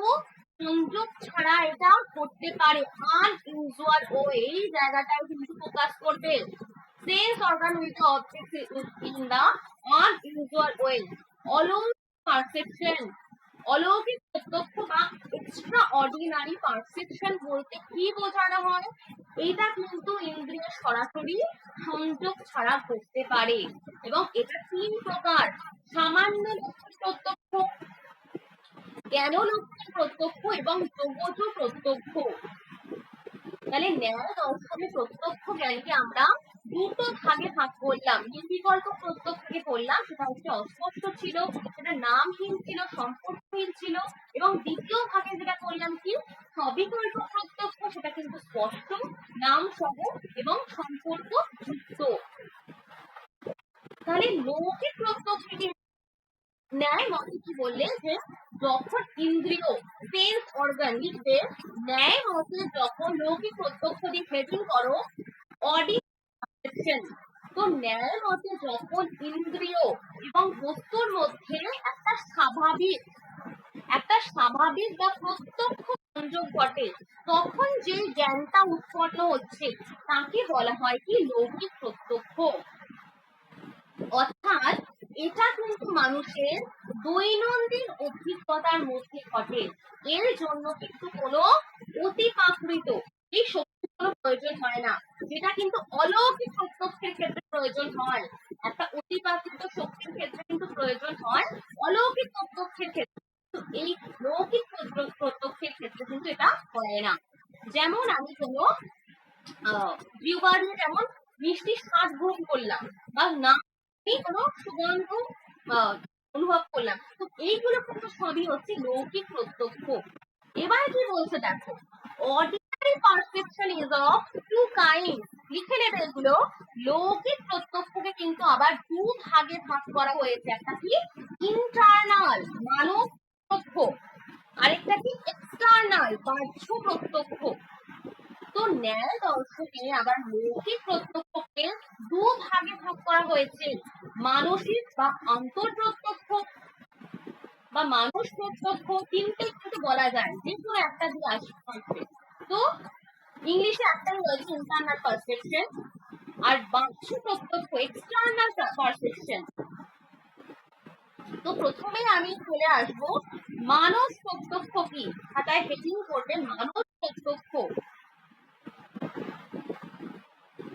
[SPEAKER 1] সংযোগ ছাড়া এটা করতে পারে আনইউজুয়াল ও, এই জায়গাটাও কিন্তু ফোকাস করবে। Sense organ with object in the unusual way, অলৌকিক পারসেপশন, অলৌকিক প্রত্যক্ষ বা এক্সট্রা অর্ডিনারি পারসেপশন বলতে কি বোঝানো হয়? এটা কিন্তু ইন্দ্রিয় সরাসরি সংযোগ ছাড়া করতে পারে, এবং এটা 3 প্রকার: সামান্য লক্ষণ প্রত্যক্ষ, জ্ঞান লক্ষণ প্রত্যক্ষ এবং যোগজ প্রত্যক্ষ। তাহলে ন্যায় দর্শনে প্রত্যক্ষ জ্ঞানকে আমরা দুটো ভাগে ভাগ করলাম। নির্বিকল্প প্রত্যক্ষকে করলাম, সেটা হচ্ছে অস্পষ্ট ছিল, সেটা নামহীন ছিল, সম্পর্কহীন ছিল, এবং দ্বিতীয় ভাগে যেটা করলাম কি সবিকল্প প্রত্যক্ষ, সেটা কিন্তু স্পষ্ট, নাম সহ এবং সম্পর্ক যুক্ত। তাহলে লৌকিক প্রত্যক্ষকে ন্যায় মতে কি বললে যে যখন ইন্দ্রিয় সেন্স অর্গান লিখবে, ন্যায় মতে যখন লৌকিক প্রত্যক্ষ দিয়ে হেডিং করো অডিশন, তো ন্যায় মতে যখন ইন্দ্রিয় এবং বস্তুর মধ্যে একটা স্বাভাবিক বা প্রত্যক্ষ সংযোগ ঘটে, তখন যে জ্ঞানটা উৎপন্ন হচ্ছে তাকে বলা হয় কি লৌকিক প্রত্যক্ষ। অর্থাৎ এটা কিন্তু মানুষের দৈনন্দিন অভিজ্ঞতার মধ্যে ঘটে, এর জন্য কিন্তু কোনো অতিপ্রাকৃত এই শক্তির কোনো প্রয়োজন হয় না, যেটা কিন্তু অলৌকিক প্রত্যক্ষের ক্ষেত্রে প্রয়োজন হয়। একটা অতিপ্রাকৃত শক্তির ক্ষেত্রে কিন্তু প্রয়োজন হয়, অলৌকিক প্রত্যক্ষের ক্ষেত্রে এই লৌকিক প্রত্যক্ষের ক্ষেত্রে কিন্তু এটা হয় না। যেমন আমি কোনো জিহ্বা দিয়ে যেমন মিষ্টি স্বাদ গ্রহণ করলাম, বা না কোনো সুগন্ধ অনুভব করলাম, তো এইগুলো কিন্তু সবই হচ্ছে লৌকিক প্রত্যক্ষ। এবার কি বলছে দেখো, ordinary perception is of two kind, লিখে নেবে এগুলো। লৌকিক প্রত্যক্ষকে কিন্তু আবার দু ভাগে ভাগ করা হয়েছে, একটা কি ইন্টারনাল মানব প্রত্যক্ষ, আরেকটা কি এক্সটার্নাল বাহ্য প্রত্যক্ষ। তো ন্যায় দর্শনে আবার লৌকিক প্রত্যক্ষকে দু ভাগে ভাগ করা হয়েছে, মানসিক বা অন্তর্প্রত্যক্ষ বা মানুষ প্রত্যক্ষ, তিনটে কিন্তু বলা যায়, যে কোনো একটা দিয়ে আসবে। তো ইংলিশে একটাই রয়েছে ইন্টারনাল পারসেপশন, আর বাহ্য প্রত্যক্ষ এক্সটার্নাল পারসেপশন। তো প্রথমে আমি চলে আসবো মানস প্রত্যক্ষ কি, খাতায় হেডিং করবে মানস প্রত্যক্ষ।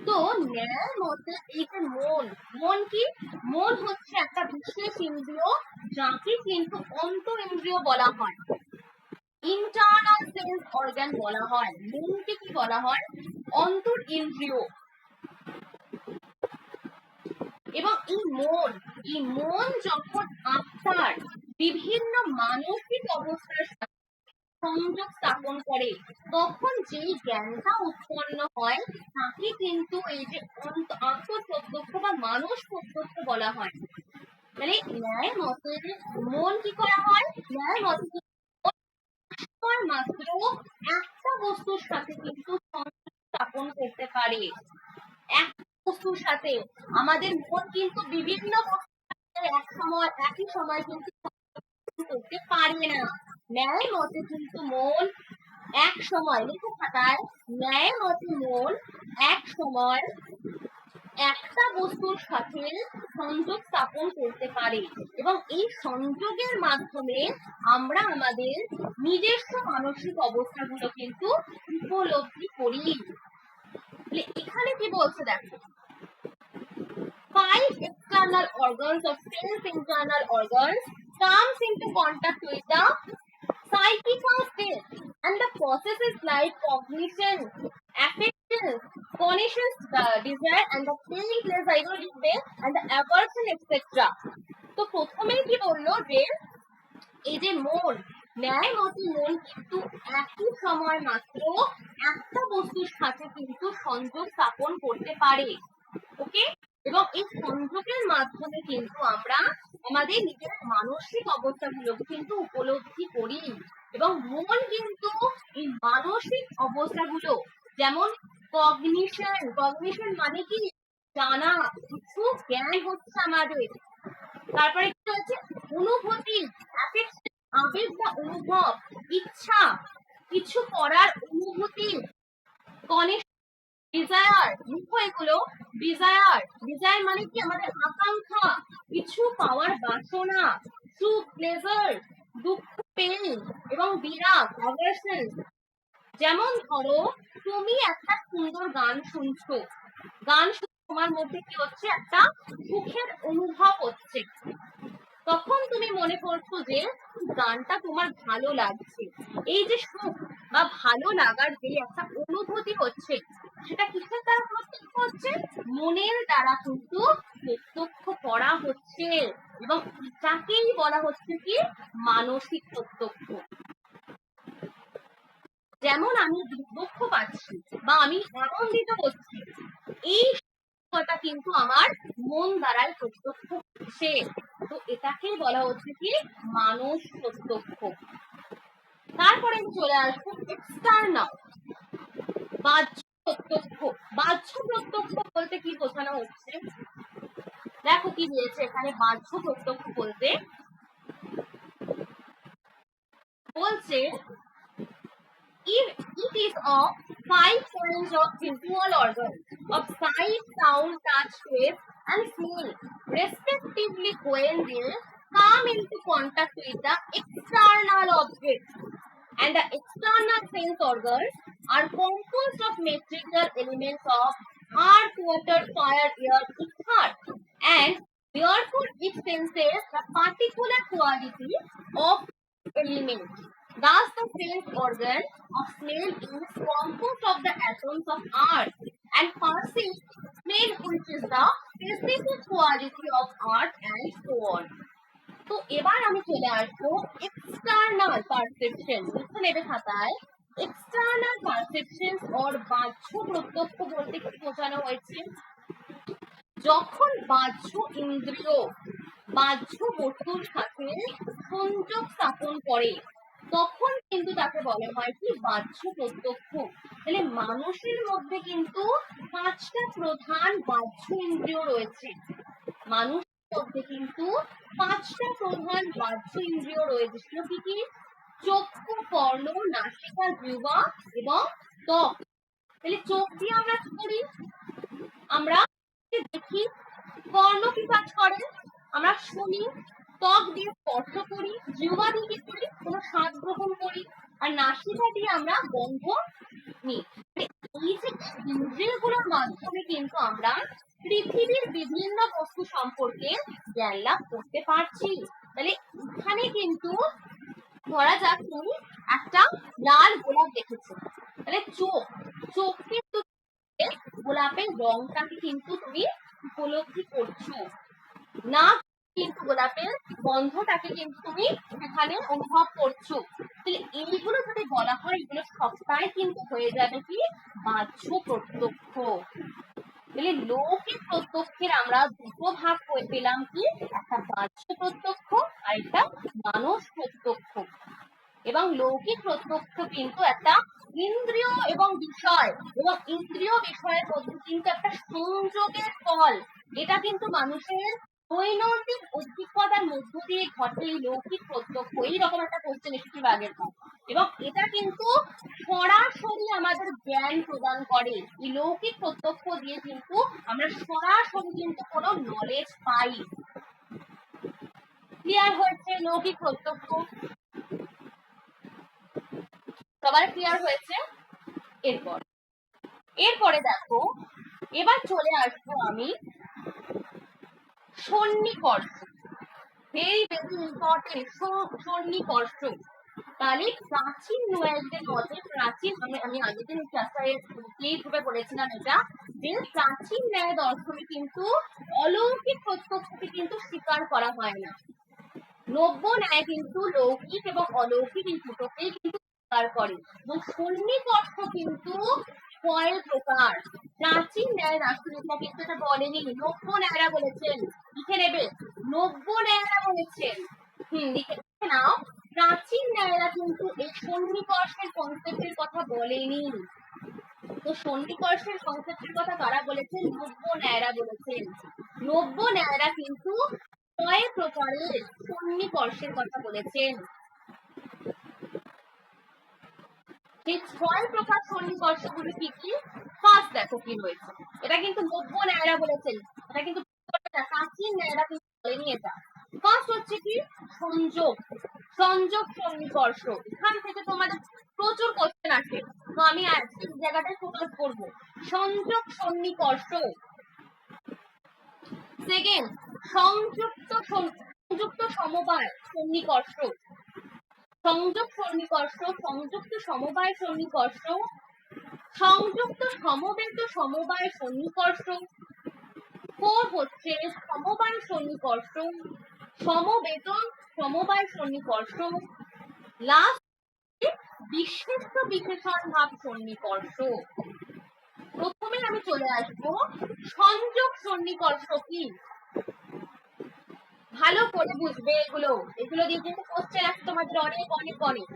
[SPEAKER 1] তো ন্যায় মতে এই যে মন কি, মন হচ্ছে একটা বিশেষ ইন্দ্রিয়, যাকে কিন্তু অন্তর ইন্দ্রিয় বলা হয়, ইন্টারনাল সেন্স অর্গান বলা হয়। মনকে কি বলা হয়? অন্তর ইন্দ্রিয়। এবং এই মন যখন আত্মার বিভিন্ন মানসিক অবস্থার সাথে সংযোগ স্থাপন করে, তখন যে জ্ঞানটা উৎপন্ন হয় তাকে কিন্তু এই যে আত্মপ্রত্যক্ষ বা মানস প্রত্যক্ষ বলা হয়। মানে ন্যায় মতে মন কি করা হয়, ন্যায় মতে মাত্র একটা বস্তুর সাথে কিন্তু সংযোগ স্থাপন করতে পারে। একটা বস্তুর সাথে আমাদের মন কিন্তু বিভিন্ন একই সময় কিন্তু করতে পারে না। ন্যায় মতে কিন্তু মন এক সময়, লিখো খাতায়, ন্যায় মতে মন এক সময় একটা বস্তুর সাথে সংযোগ স্থাপন করতে পারে, এবং এই সংযোগের মাধ্যমে আমরা আমাদের নিজস্ব মানসিক অবস্থাগুলো কিন্তু উপলব্ধি করি। এখানে কি বলছে দেখো, 5 external organs of sense internal organs comes into contact with the psychical state, and the processes like cognition, affection, conscious desire, and the feeling pleasure, and the aversion, etc. তো প্রথমেই কি বললো যে এই যে মন, ন্যায় মতে মন কিন্তু একই সময় মাত্র একটা বস্তুর সাথে কিন্তু সংযোগ স্থাপন করতে পারে। ওকে, এবং এই সংযোগের মাধ্যমে কিন্তু আমরা আমাদের নিজের মানসিক অবস্থাগুলো কিন্তু উপলব্ধি করি। এবং মন কিন্তু এই মানসিক অবস্থাগুলো, যেমন কগনিশন মানে কি জানা, কিছু জ্ঞান হচ্ছে আমাদের। তারপরে কি হচ্ছে অনুভূতি, আবেগ বা অনুভব, ইচ্ছা, কিছু করার অনুভূতি, ডিজায়ার, মুখ্য এগুলো। ডিজায়ার মানে কি আমাদের আকাঙ্ক্ষা, কিছু পাওয়ার বাসনা। সুখ, প্লেজার, দুঃখ, পেন, এবং বিরাগ, অ্যাভারশন। যেমন ধরো তুমি একটা সুন্দর গান শুনছো, গান শুনে তোমার মধ্যে কি হচ্ছে, একটা সুখের অনুভব হচ্ছে। তখন তুমি মনে করছো যে গানটা তোমার ভালো লাগছে। এই যে সুখ বা ভালো লাগার যে একটা অনুভূতি হচ্ছে, সেটা কিসের দ্বারা প্রত্যক্ষ হচ্ছে? মনের দ্বারা কিন্তু প্রত্যক্ষ করা হচ্ছে। এবং যাকেই বলা হচ্ছে কি মানসিক প্রত্যক্ষ। যেমন আমি দুঃখ পাচ্ছি বা আমি আনন্দিত হচ্ছি, এই কথা কিন্তু আমার মন দ্বারাই প্রত্যক্ষ হচ্ছে। তো এটাকেই বলা হচ্ছে কি মানস প্রত্যক্ষ। তারপরে আমি চলে আসবো এক্সটার্নাল, বাহ্য প্রত্যক্ষ। বাহ্য প্রত্যক্ষ বলতে কি বোঝানো হচ্ছে, দেখো কি দিয়েছে এখানে। বাহ্য প্রত্যক্ষ বলতে বলছে if it is of 5 points of visual organ of sight, sound, touch, taste, and smell, respectively, when they come into contact with the external object, and the external sense organs are composed of material elements of earth, water, fire, air, ether, and therefore it senses the particular quality of element. Thus, the sense organ of smell is composed of the atoms of earth and perceives smell, which is the specific quality of earth, and so on. তো এবার আমি চলে আসবো এক্সটার্নাল পারসেপশন। লিখে নেবে খাতায়, এক্সটার্নাল পারসেপশন অর বাহ্য প্রত্যক্ষ বলতে কি বোঝানো হয়েছে? যখন বাহ্য ইন্দ্রিয় বাহ্য বস্তুর সাথে সংযোগ স্থাপন করে, তখন কিন্তু তাকে বলা হয় কি বাহ্য প্রত্যক্ষ। তাহলে মানুষের মধ্যে কিন্তু 5টা প্রধান বাহ্য ইন্দ্রিয় রয়েছে। মানুষের মধ্যে কিন্তু 5টা প্রধান বাহ্য ইন্দ্রিয় রয়েছে। সেগুলো কি কি? চক্ষু, কর্ণ, নাসিকা, জিহ্বা এবং ত্বক। তাহলে চোখ দিয়ে আমরা কি করি? আমরা দেখি। কর্ণ কি কাজ করে? আমরা শুনি। ত্বক দিয়ে স্পর্শ করি। জিহ্বা দিয়ে কি করি? কোনো স্বাদ গ্রহণ করি। আর নাসিকা দিয়ে আমরা গন্ধ নিই। এই যে ইন্দ্রিয়গুলোর মাধ্যমে কিন্তু আমরা পৃথিবীর বিভিন্ন বস্তু সম্পর্কে জ্ঞান লাভ করতে পারছি। তাহলে এখানে কিন্তু ধরা যাক তুমি একটা লাল গোলাপ দেখেছো, তাহলে চোখ কিন্তু গোলাপের রংটাকে কিন্তু তুমি উপলব্ধি করছো না, কিন্তু গোলাপের গন্ধটাকে কিন্তু তুমি এখানে অনুভব করছো। এইগুলো যদি বলা হয়, এগুলো সবটাই কিন্তু হয়ে যাবে কি বাহ্য প্রত্যক্ষ। তাহলে লৌকিক প্রত্যক্ষের আমরা দুটো ভাগ করে পেলাম, কি একটা বাহ্য প্রত্যক্ষ আর একটা মানস প্রত্যক্ষ। এবং লৌকিক প্রত্যক্ষ কিন্তু একটা ইন্দ্রিয় এবং বিষয় এবং ইন্দ্রিয় বিষয়ের মধ্যে কিন্তু একটা সংযোগের ফল। এটা কিন্তু মানুষের দৈনন্দিন অভিজ্ঞতার মধ্য দিয়ে ঘটে এই লৌকিক প্রত্যক্ষ। এইরকম একটা কোশ্চেন এসেছিল আগের বার, এবং এটা কিন্তু সরাসরি আমাদের জ্ঞান প্রদান করে। এই লৌকিক প্রত্যক্ষ দিয়ে কিন্তু আমরা সরাসরি কিন্তু কোনো নলেজ পাই। ক্লিয়ার হয়েছে লৌকিক প্রত্যক্ষ? সবার ক্লিয়ার হয়েছে? এরপরে দেখো, এবার চলে আসবো আমি সন্নিকর্ষ। ভেরি ভেরি ইম্পর্টেন্ট সন্নিকর্ষ। তাহলে প্রাচীন নোয়েলদের মতে, প্রাচীন আমি আগের দিন ক্লাসে রূপে বলেছিলাম এটা, যে প্রাচীন ন্যায় দর্শনে কিন্তু অলৌকিক প্রত্যক্ষকে কিন্তু স্বীকার করা হয় না। নব্য ন্যায় কিন্তু লৌকিক এবং অলৌকিক এই দুটোকেই কিন্তু স্বীকার করে। এবং সন্নিকর্ষ কিন্তু কয় প্রকার। প্রাচীন ন্যায় দার্শনিকরা কিন্তু এটা বলেনি, নব্য ন্যায়রা বলেছেন। লিখে নেবে, নব্য ন্যায়রা বলেছেন। লিখে নাও, প্রাচীন ন্যায়রা কিন্তু এই সন্নিকর্ষের কনসেপ্টের কথা বলেনি। তো সন্নিকর্ষের কনসেপ্টের কথা কারা বলেছেন? নব্য ন্যায়রা বলেছেন। নব্য ন্যায়রা কিন্তু 6 প্রকারের সন্নিকর্ষের কথা বলেছেন। এই 6 প্রকার সন্নিকর্ষগুলি কি কি? ফার্স্ট দেখো কি রয়েছে, এটা কিন্তু নব্য ন্যায়রা বলেছেন, এটা কিন্তু প্রাচীন ন্যায়রা কিন্তু বলেনি এটা। ফার্স্ট হচ্ছে কি? সংযোগ। সংযোগ সন্নিকর্ষ। এখান থেকে তোমাদের প্রচুর কোশ্চেন আসে, তো আমি আজকে এই জায়গাটায় ফোকাস করব। সংযোগ সন্নিকর্ষ। সেকেন্ড, সংযুক্ত সমবায় সন্নিকর্ষ। সংযোগ সন্নিকর্ষ, সংযুক্ত সমবায় সন্নিকর্ষ, সংযুক্ত সমবেত সমবায় সন্নিকর্ষ। 4 হচ্ছে সমবায় সন্নিকর্ষ, সমবেত সমবায় সন্নিকর্ষ। লাস্ট বিশিষ্ট বিশেষণ ভাব সন্নিকর্ষ। প্রথমে আমি চলে আসবো সংযোগ সন্নিকর্ষ কি। ভালো করে বুঝবে এগুলো, এগুলো দিয়ে কিন্তু কোশ্চেন আসে তোমাদের অনেক অনেক অনেক।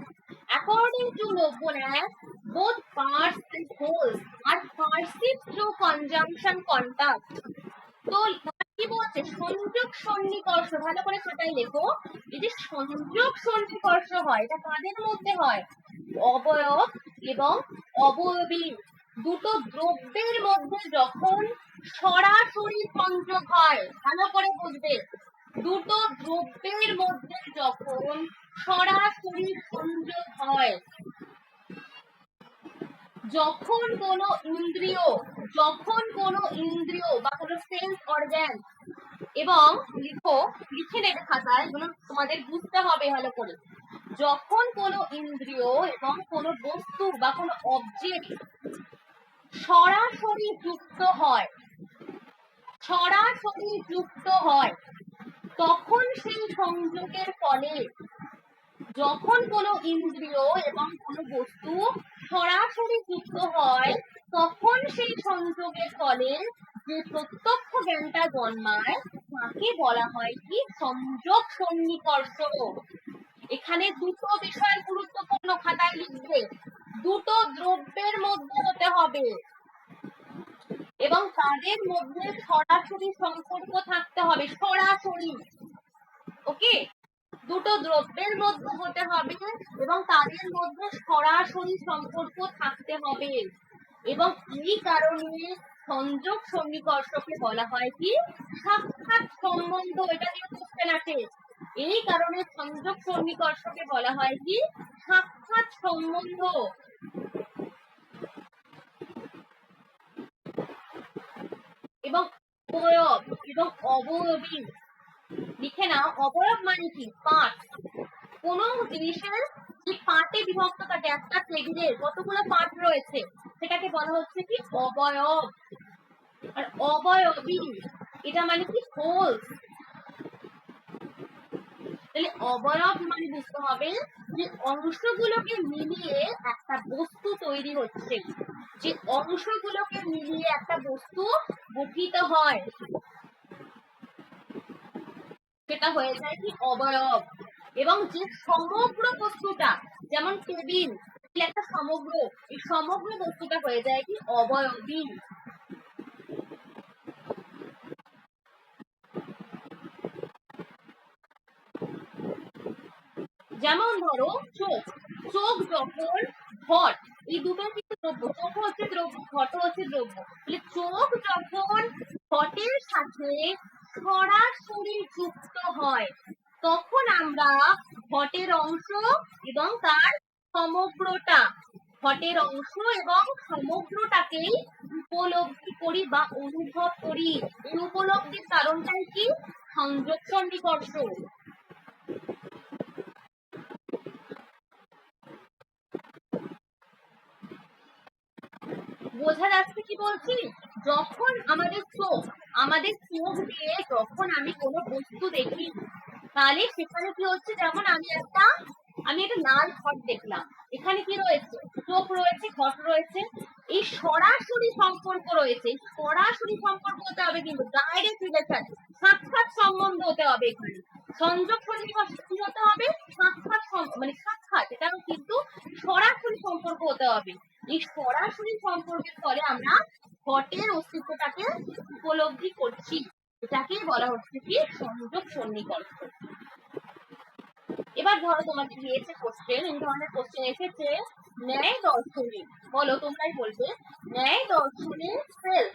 [SPEAKER 1] According to Lobonas, both parts and wholes are perceived through conjunction contact. তো কি বলছে? সংযোগ সন্নিকর্ষ, ভালো করে সেটাই লেখো। এই যে সংযোগ সন্নিকর্ষ হয়, এটা কাদের মধ্যে হয়? অবয়ব এবং অবয়বী দুটো দ্রব্যের মধ্যে যখন সরাসরি সংযোগ হয়, ভালো করে বুঝবে, দুটো দ্রব্যের মধ্যে যখন সরাসরি সংযোগ হয়, যখন কোনো ইন্দ্রিয় বা কোনো সেন্স অর্গান, এবং লিখে নেবে খাতায়, এগুলো তোমাদের বুঝতে হবে ভালো করে। যখন কোনো ইন্দ্রিয় এবং কোনো বস্তু বা কোনো অবজেক্ট সরাসরি যুক্ত হয়, তখন সেই সংযোগের ফলে, যখন কোনো ইন্দ্রিয় এবং কোনো বস্তু সরাসরি যুক্ত হয়, তখন সেই সংযোগের ফলে যে প্রত্যক্ষ জ্ঞানটা জন্মায় তাকে বলা হয় কি? সংযোগ সন্নিকর্ষ। এখানে দুটো বিষয় গুরুত্বপূর্ণ, খাতায় লিখবে। দুটো দ্রব্যের মধ্যে হতে হবে এবং তাদের মধ্যে সরাসরি সম্পর্ক থাকতে হবে, সরাসরি। ওকে, দুটো দ্রব্যের মধ্যে হতে হবে এবং তাদের মধ্যে সরাসরি সম্পর্ক থাকতে হবে, এবং এই কারণে সংযোগ সন্নিকর্ষকে বলা হয় কি? সাক্ষাৎ সম্বন্ধ। এটা দিয়ে কোশ্চেন আসে। এই কারণে সংযোগ সন্নিকর্ষকে বলা হয় কি? সাক্ষাৎ সম্বন্ধ। এবং অবয়ব এবং অবয়বী, লিখে নাও। অবয়ব মানে কি? পার্ট। কোন জিনিসের যে পার্টে বিভক্ত থাকে, একটা টেবিলের কতগুলো পার্ট রয়েছে, সেটাকে বলা হচ্ছে কি? অবয়ব। আর অবয়বী এটা মানে কি? হোল। তাহলে অবয়ব মানে বুঝতে হবে যে অংশগুলোকে মিলিয়ে একটা বস্তু তৈরি হচ্ছে, যে অংশগুলোকে মিলিয়ে একটা বস্তু গঠিত হয়, সেটা হয়ে যায় কি? অবয়ব। এবং যে সমগ্র বস্তুটা, যেমন টেবিল একটা সমগ্র, এই সমগ্র বস্তুটা হয়ে যায় কি? অবয়বী। যেমন ধরো চোখ, চোখ যখন ঘট, এই দুটো কিন্তু দ্রব্য, চোখ হচ্ছে দ্রব্য, ঘট হচ্ছে দ্রব্য। তাহলে চোখ যখন ঘটের সাথে সরাসরি যুক্ত হয়, তখন আমরা ঘটের অংশ এবং তার সমগ্রটা, ঘটের অংশ এবং সমগ্রটাকেই উপলব্ধি করি বা অনুভব করি। এই উপলব্ধির কারণটাই কি? সংযোগ সন্নিকর্ষ। বোঝা যাচ্ছে কি বলছি? যখন আমাদের চোখ দিয়ে যখন আমি কোনো বস্তু দেখি, তাহলে সেখানে কি হচ্ছে? যেমন আমি একটা লাল ঘট দেখলাম, এখানে কি রয়েছে? চোখ রয়েছে, ঘট রয়েছে, এই সরাসরি সম্পর্ক রয়েছে। সরাসরি সম্পর্ক হতে হবে, কিন্তু ডাইরেক্ট রিলেশন, সাক্ষাৎ সম্বন্ধ হতে হবে। এখানে সংযোগ সন্নিকর্ষ কি হতে হবে? সাক্ষাৎ, এটা কিন্তু সরাসরি সম্পর্ক হতে হবে। এই সরাসরি সম্পর্কের ফলে আমরা ঘটের অস্তিত্বটাকে উপলব্ধি করছি, এটাকেই বলা হচ্ছে কি সংযোগ সন্নিকর্ষ। এবার ধরো তোমাকে দিয়েছে কোশ্চেন, এই ধরনের কোশ্চেন এসেছে, ন্যায় দর্শনে, বলো তোমরাই বলবে, ন্যায় দর্শনে সেলফ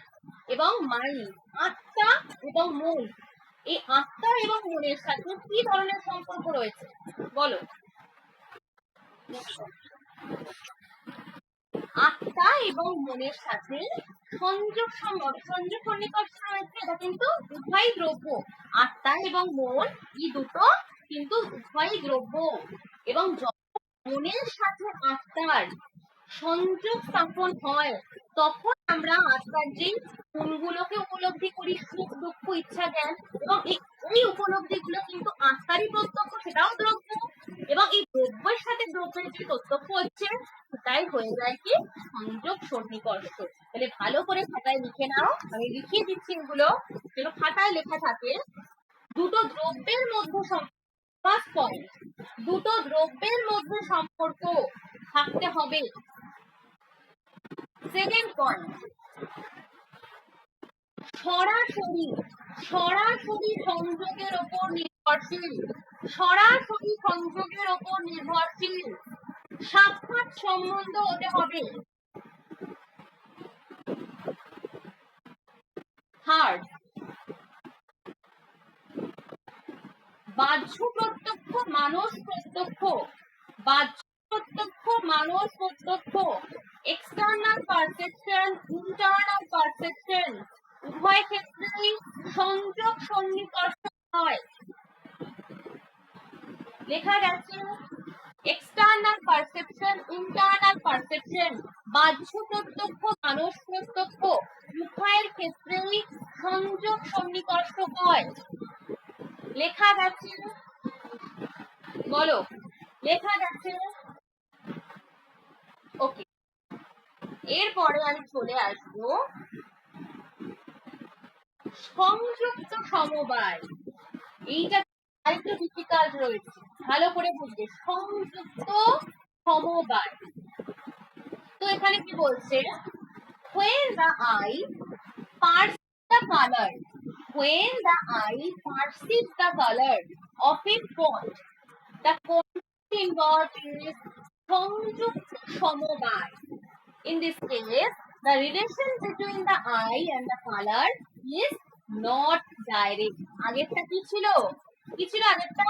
[SPEAKER 1] এবং মাইন্ড, আত্মা এবং মন, এই আত্মা এবং মনের সাথে কি ধরনের সম্পর্ক রয়েছে বলো। আত্মা এবং মনের সাথে সংযোগ সন্নিকর্ষ রয়েছে। এটা কিন্তু উভয় দ্রব্য, আত্মা এবং মন এই দুটো কিন্তু উভয় দ্রব্য, এবং যখন মনের সাথে আত্মার সংযোগ স্থাপন হয় তখন আমরা আত্মার যে গুণগুলোকে উপলব্ধি করি, সুখ দুঃখ ইচ্ছা জ্ঞান, এবং এই উপলব্ধিগুলো কিন্তু আত্মারই প্রত্যক্ষ, সেটাও দ্রব্য, এবং এই দ্রব্যের সাথে দ্রব্যের যে প্রত্যক্ষ হচ্ছে সেটাই হয়ে যায় কি সংযোগ সন্নিকর্ষ। তাহলে ভালো করে খাতায় লিখে নাও, আমি লিখিয়ে দিচ্ছি এগুলো যেন খাতায় লেখা থাকে। দুটো দ্রব্যের মধ্যে ফার্স্ট পয়েন্ট, দুটো দ্রব্যের মধ্যে সম্পর্ক থাকতে হবে। সেকেন্ড পয়েন্ট, সরাসরি সংযোগের ওপর নির্ভরশীল, সরাসরি সংযোগের ওপর নির্ভরশীল সাক্ষাৎ সম্বন্ধ হতে হবে। থার্ড, বাহ্য প্রত্যক্ষ মানস প্রত্যক্ষ, বাহ্য প্রত্যক্ষ মানস প্রত্যক্ষ, এক্সটার্নাল পারসেপশন, ইন্টারনাল পারসেপশন উভয় ক্ষেত্রেই সংযোগ সন্নিকর্ষ হয়। লেখা গেছে এক্সটার্নাল পারসেপশন, ইন্টারনাল পারসেপশন, বাহ্য প্রত্যক্ষ মানস প্রত্যক্ষ উভয়ের ক্ষেত্রেই সংযোগ সন্নিকর্ষ হয়। লেখা গেছে, বলো লেখা গেছে। ওকে, এরপরে আমি চলে আসবো সংযুক্ত সমবায়। এইটা আরেকটু ডিফিকাল্ট রয়েছে, ভালো করে বুঝবে। সংযুক্ত সমবায়, তো এখানে কি বলছে, when the eye perceives the color, when the eye perceives the color of a font, the concept involved is সংযুক্ত সমবায়. In this case, the relation between the eye and the color is not direct. আগেরটা কি ছিল আগেরটা?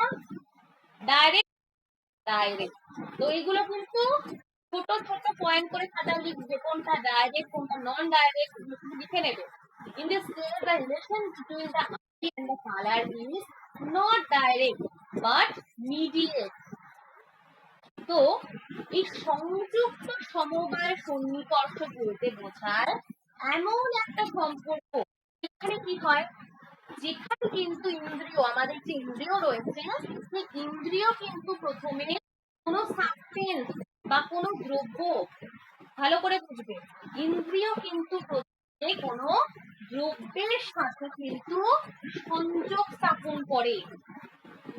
[SPEAKER 1] ডাইরেক্ট। তো এগুলো কিন্তু ছোট ছোট পয়েন্ট করে খাতায় লিখবে, কোনটা ডাইরেক্ট কোনটা নন ডাইরেক্ট লিখে নেবে। In this case, the relation between the eye and the color is not direct but mediate. তো এই সংযুক্ত সমবায় সন্নিকর্ষ বলতে বোঝায় এমন একটা সম্পর্ক এখানে কি হয়, যেখানে কিন্তু ইন্দ্রিয়, আমাদের যে ইন্দ্রিয় রয়েছে সেই ইন্দ্রিয় কিন্তু প্রথমে কোনো সাবস্টেন্স বা কোনো দ্রব্য, ভালো করে বুঝবে, ইন্দ্রিয় কিন্তু প্রথমে কোনো দ্রব্যের সাথে কিন্তু সংযোগ স্থাপন করে।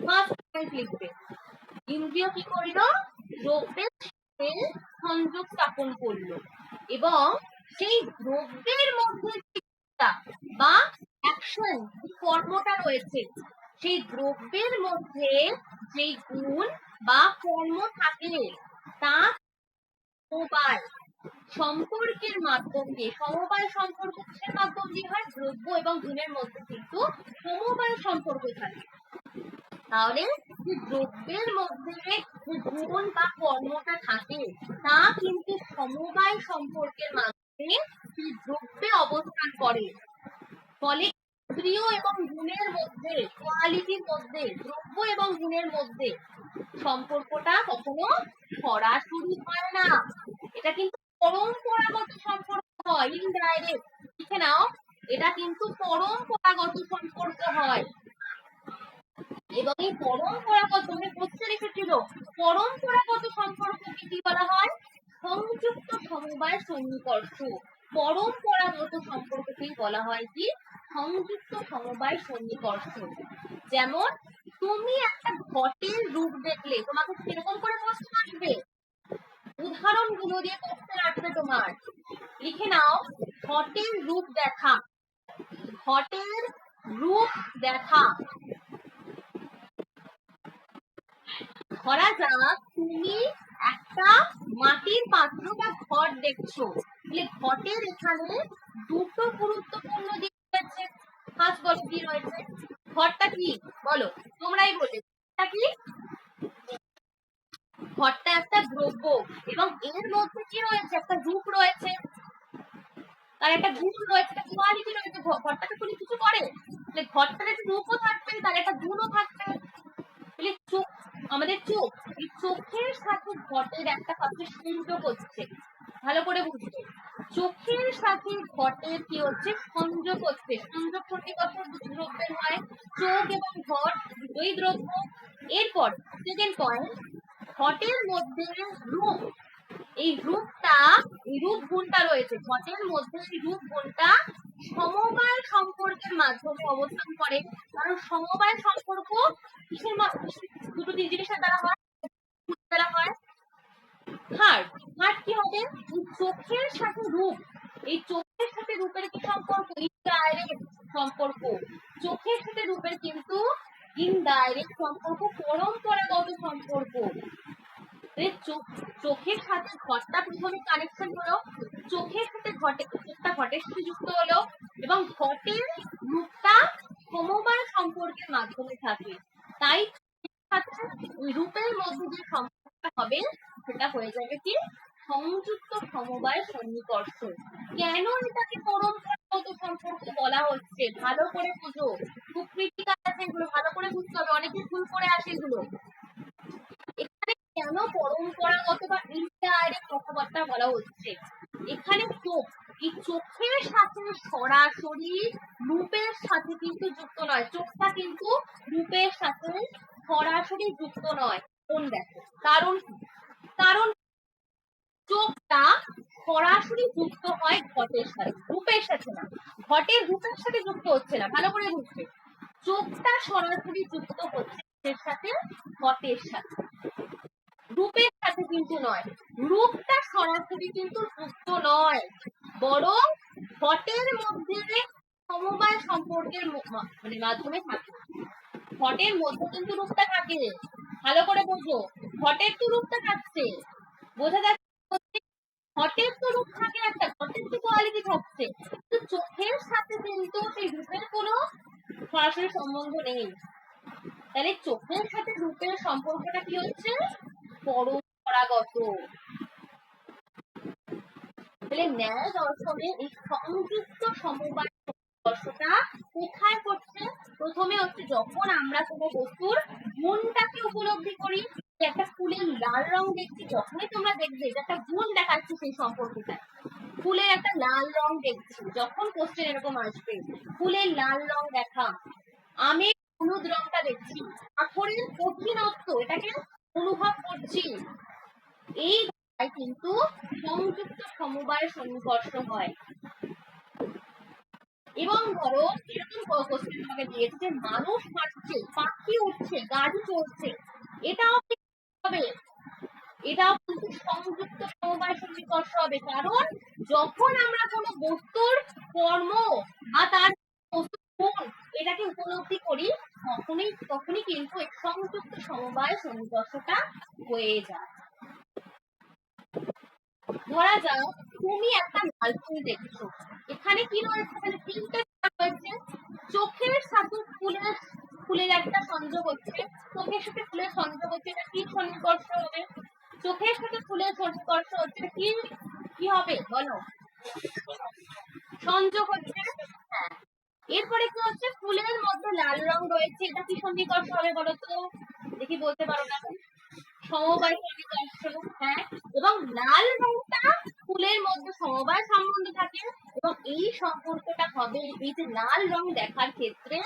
[SPEAKER 1] ফার্স্ট পয়েন্ট লিখবে, ইন্দ্রিয় কি করলো, দ্রব্যের সাথে সংযোগ স্থাপন করলো, এবং সেই দ্রব্যের মধ্যে বা অ্যাকশন, কর্মটা রয়েছে, সেই দ্রব্যের মধ্যে যে গুণ বা কর্ম থাকে তা সমবায় সম্পর্কের মাধ্যম দিয়ে, সমবায় সম্পর্ক কিসের মাধ্যম দিয়ে হয়, দ্রব্য এবং গুণের মধ্যে কিন্তু সমবায় সম্পর্ক থাকে। তাহলে যে দ্রব্যের মধ্যে যে গুণ বা কর্মটা থাকে তা কিন্তু সমবায় সম্পর্কের মাধ্যমে সেই দ্রব্যে অবস্থান করে। ফলে ইন্দ্রিয় এবং গুণের মধ্যে, কোয়ালিটির মধ্যে, দ্রব্য এবং গুণের মধ্যে সম্পর্কটা কখনো সরাসরি হয় না, এটা কিন্তু পরম্পরাগত সম্পর্ক হয়, ইনডাইরেক্ট। লিখে নাও, এটা কিন্তু পরম্পরাগত সম্পর্ক হয়। এবং এই পরম্পরাগত, কোশ্চেন এসেছিল, পরম্পরাগত সম্পর্ককে কি বলা হয়, সংযুক্ত সমবায় সন্নিকর্ষ। পরম্পরাগত সম্পর্ককেই বলা হয় কি সংযুক্ত সমবায় সন্নিকর্ষ। যেমন তুমি একটা ঘটের রূপ দেখলে তোমাকে কিরকম করে প্রশ্ন আসবে? উদাহরণগুলো দিয়ে প্রশ্ন আসবে তোমার। লিখে নাও, ঘটের রূপ দেখা। ঘটের রূপ দেখা। ধরা যাক তুমি একটা মাটির পাত্র বা ঘট দেখছো, তাহলে ঘটের এখানে দুটো গুরুত্বপূর্ণ দিক রয়েছে। ফার্স্ট বলো কি রয়েছে? ঘটটা কি বলো, তোমরাই বলে। ঘটটা কি? ঘটটা একটা দ্রব্য এবং এর মধ্যে কি রয়েছে? একটা রূপ রয়েছে, তার একটা গুণ রয়েছে, একটা কোয়ালিটি রয়েছে। ঘটটাকে তুমি কিছু করে, তাহলে ঘটটার একটা রূপও থাকবে, তার একটা গুণও থাকবে। তাহলে চোখ, আমাদের চোখ, এই চোখের সাথে ঘটের একটা সাথে সংযোগ হচ্ছে। ভালো করে বুঝবে, চোখের সাথে ঘটের কি হচ্ছে? সংযোগ হচ্ছে। সংযোগ সন্নিকর্ষণ দ্রব্যের হয়, চোখ এবং ঘট দুটোই দ্রব্য। এরপর সেকেন্ড পয়েন্ট, ঘটের মধ্যে রূপ, এই রূপটা, এই রূপ গুণটা রয়েছে ঘটের মধ্যে। এই রূপ গুণটা সমবায় সম্পর্কের মাধ্যমে অবস্থান করে। কারণ সমবায় সম্পর্ক কিসের দুটো জিনিসের দ্বারা হয়? দ্বারা হয়। হার্ট, হার্ট কি হবে? চোখের সাথে রূপ, এই চোখের সাথে রূপের কি সম্পর্ক? ইনডাইরেক্ট সম্পর্ক। চোখের সাথে রূপের কিন্তু ইনডাইরেক্ট সম্পর্ক, পরম্পরাগত সম্পর্ক। চোখের সাথে ঘটটা প্রথমে কানেকশন হলো, চোখের সাথে চোখটা ঘটের সাথে যুক্ত হলো এবং ঘটের রূপটা সমবায় সম্পর্কের মাধ্যমে থাকে। তাই ওই রূপের মধ্যে যে সম্পর্কটা হবে সেটা হয়ে যাবে কি? সংযুক্ত সমবায় সন্নিকর্ষ। কেন এটাকে পরম্পরাগত সম্পর্ক বলা হচ্ছে? ভালো করে বুঝো, খুব ক্রিটিক্যাল আছে এগুলো, ভালো করে বুঝতে হবে, অনেকে ভুল করে আসে এগুলো। এখানে কেন পরম্পরাগত বা ইনডাইরেক্ট কথাবার্তা বলা হচ্ছে? এখানে চোখ, এই চোখের সাথে সরাসরি রূপের সাথে কিন্তু যুক্ত নয়। চোখটা কিন্তু রূপের সাথে সরাসরি যুক্ত নয়। কোন দেখো কারণ, কারণ চোখটা সরাসরি যুক্ত হয় ঘটের সাথে, রূপের সাথে না। ঘটের রূপের সাথে যুক্ত হচ্ছে না, ভালো করে বুঝবে। চোখটা সরাসরি যুক্ত হচ্ছে সাথে, ঘটের সাথে, রূপের সাথে কিন্তু নয়। রূপটা সরাসরি কিন্তু যুক্ত নয়, বরং ঘটের মধ্যে সমবায় সম্পর্কের মানে মাধ্যমে থাকে। ঘটের মধ্যে কিন্তু রূপটা থাকে, ভালো করে বোঝো। ঘটের তো রূপটা থাকছে, বোঝা যাচ্ছে? ঘটের তো রূপ থাকে একটা, ঘটের তো কোয়ালিটি থাকছে, কিন্তু চোখের সাথে কিন্তু সেই রূপের কোনো সরাসরি সম্বন্ধ নেই। তাহলে চোখের সাথে রূপের সম্পর্কটা কি হচ্ছে? পরম্পরাগত। তাহলে ন্যায় দর্শনে এই সংযুক্ত সমবায় দর্শটা কোথায় করছে? প্রথমে হচ্ছে যখন আমরা কোনো বস্তুর গুণটাকে উপলব্ধি করি। একটা ফুলের লাল রং দেখছি, যখনই তোমরা দেখবে যে একটা গুণ দেখাচ্ছে সেই সম্পর্কটা। ফুলের একটা লাল রং দেখছি, যখন কোশ্চেন এরকম আসবে, ফুলের লাল রং দেখা। আমের হলুদ রংটা দেখছি, পাথরের কঠিনত্ব এটাকে অনুভব করছি। এই কিন্তু সংযুক্ত সমবায় সন্নিকর্ষ হয়। এবং ধরো এরকম কোশ্চেন তোমাকে দিয়েছে যে মানুষ হাঁটছে, পাখি উঠছে, গাড়ি চলছে, এটাও হবে, এটাও কিন্তু সংযুক্ত সমবায় সন্নিকর্ষ হবে। কারণ যখন আমরা কোনো বস্তুর কর্ম বা তার বস্তুর গুণ এটাকে উপলব্ধি করি, তখনই কিন্তু এই সংযুক্ত সমবায় সন্নিকর্ষটা হয়ে যায়। ধরা যাক তুমি একটা লাল ফুল দেখছো, এখানে কি রয়েছে? এখানে তিনটে রয়েছে। চোখের সাথে ফুলের একটা সংযোগ হচ্ছে, চোখের সাথে ফুলের সংযোগ হচ্ছে, এটা কি সন্নিকর্ষ হবে? চোখের সাথে ফুলের সন্নিকর্ষ হচ্ছে, কি কি হবে বলো? সংযোগ হচ্ছে। হ্যাঁ, এরপরে কি হচ্ছে? ফুলের মধ্যে লাল রং রয়েছে, এটা কি সন্নিকর্ষ হবে বলো তো? দেখি বলতে পারো না? সমবায় সন্নিকর্ষ। হ্যাঁ, এবং লাল রংটা ফুলের মধ্যে সমবায় সম্বন্ধ থাকে এবং এই সম্পর্কটা হবে, এই যে লাল রং দেখার ক্ষেত্রে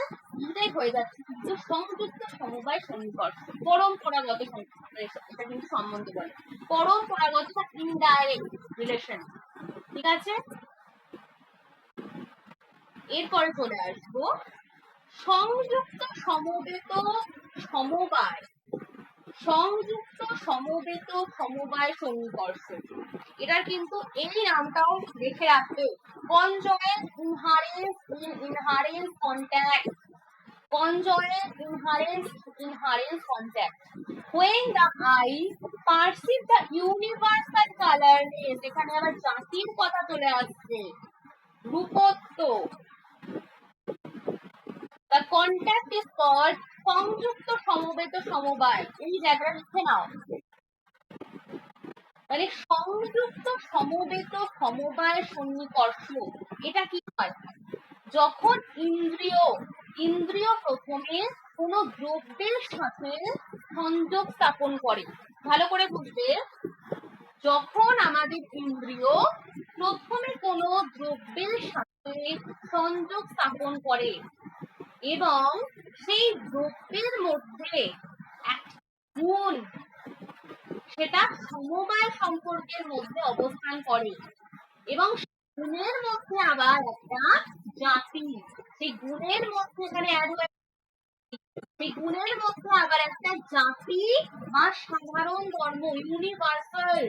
[SPEAKER 1] এটাই হয়ে যাচ্ছে কিন্তু সংযুক্ত সমবায় সন্নিকর্ষ, পরম্পরাগত এটা কিন্তু সম্বন্ধ বলে, পরম্পরাগত বা ইনডাইরেক্ট রিলেশন। ঠিক আছে, এরপরে চলে আসবো সংযুক্ত সমবেত সমবায়, সংযুক্ত সমবেত সমবায় সন্নিকর্ষ, এটার কিন্তু এই নামটাও দেখে রাখবে। conjoint inherence in inherence contact, conjoint inherence contact, when the eye perceive the universal colorness, এখানে আবার জাতির কথা চলে আসছে, রূপত্ব, the contact is called সংযুক্ত সমবেত সমবায়। এই জায়গাটা লিখে নাও। তাহলে সংযুক্ত সমবেত সমবায় সন্নিকর্ষ, এটা কি হয়? যখন ইন্দ্রিয় প্রথমে কোন দ্রব্যের সাথে সংযোগ স্থাপন করে। ভালো করে বুঝবে, যখন আমাদের ইন্দ্রিয় প্রথমে কোন দ্রব্যের সাথে সংযোগ স্থাপন করে এবং সেই দ্রব্যের মধ্যে একটা গুণ সেটা সমবায় সম্পর্কের মধ্যে অবস্থান করে এবং গুণের মধ্যে আবার একটা জাতি, সেই গুণের মধ্যে এখানে সেই গুণের মধ্যে আবার একটা জাতি বা সাধারণ ধর্ম, ইউনিভার্সাল,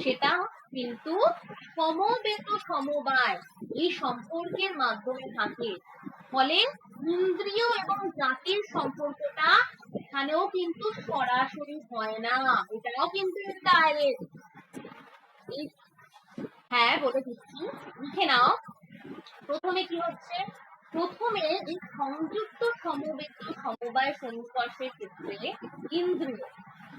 [SPEAKER 1] সেটা কিন্তু সমবেত সমবায় এই সম্পর্কের মাধ্যমে থাকে। ফলে ইন্দ্রিয় এবং জাতির সম্পর্কটা এখানেও কিন্তু সরাসরি হয় না, এটাও কিন্তু ইনডাইরেক্ট। হ্যাঁ বলে দিচ্ছি, লিখে নাও। প্রথমে কি হচ্ছে, প্রথমে এই সংযুক্ত সমবেত সমবায় সন্নিকর্ষের ক্ষেত্রে ইন্দ্রিয়,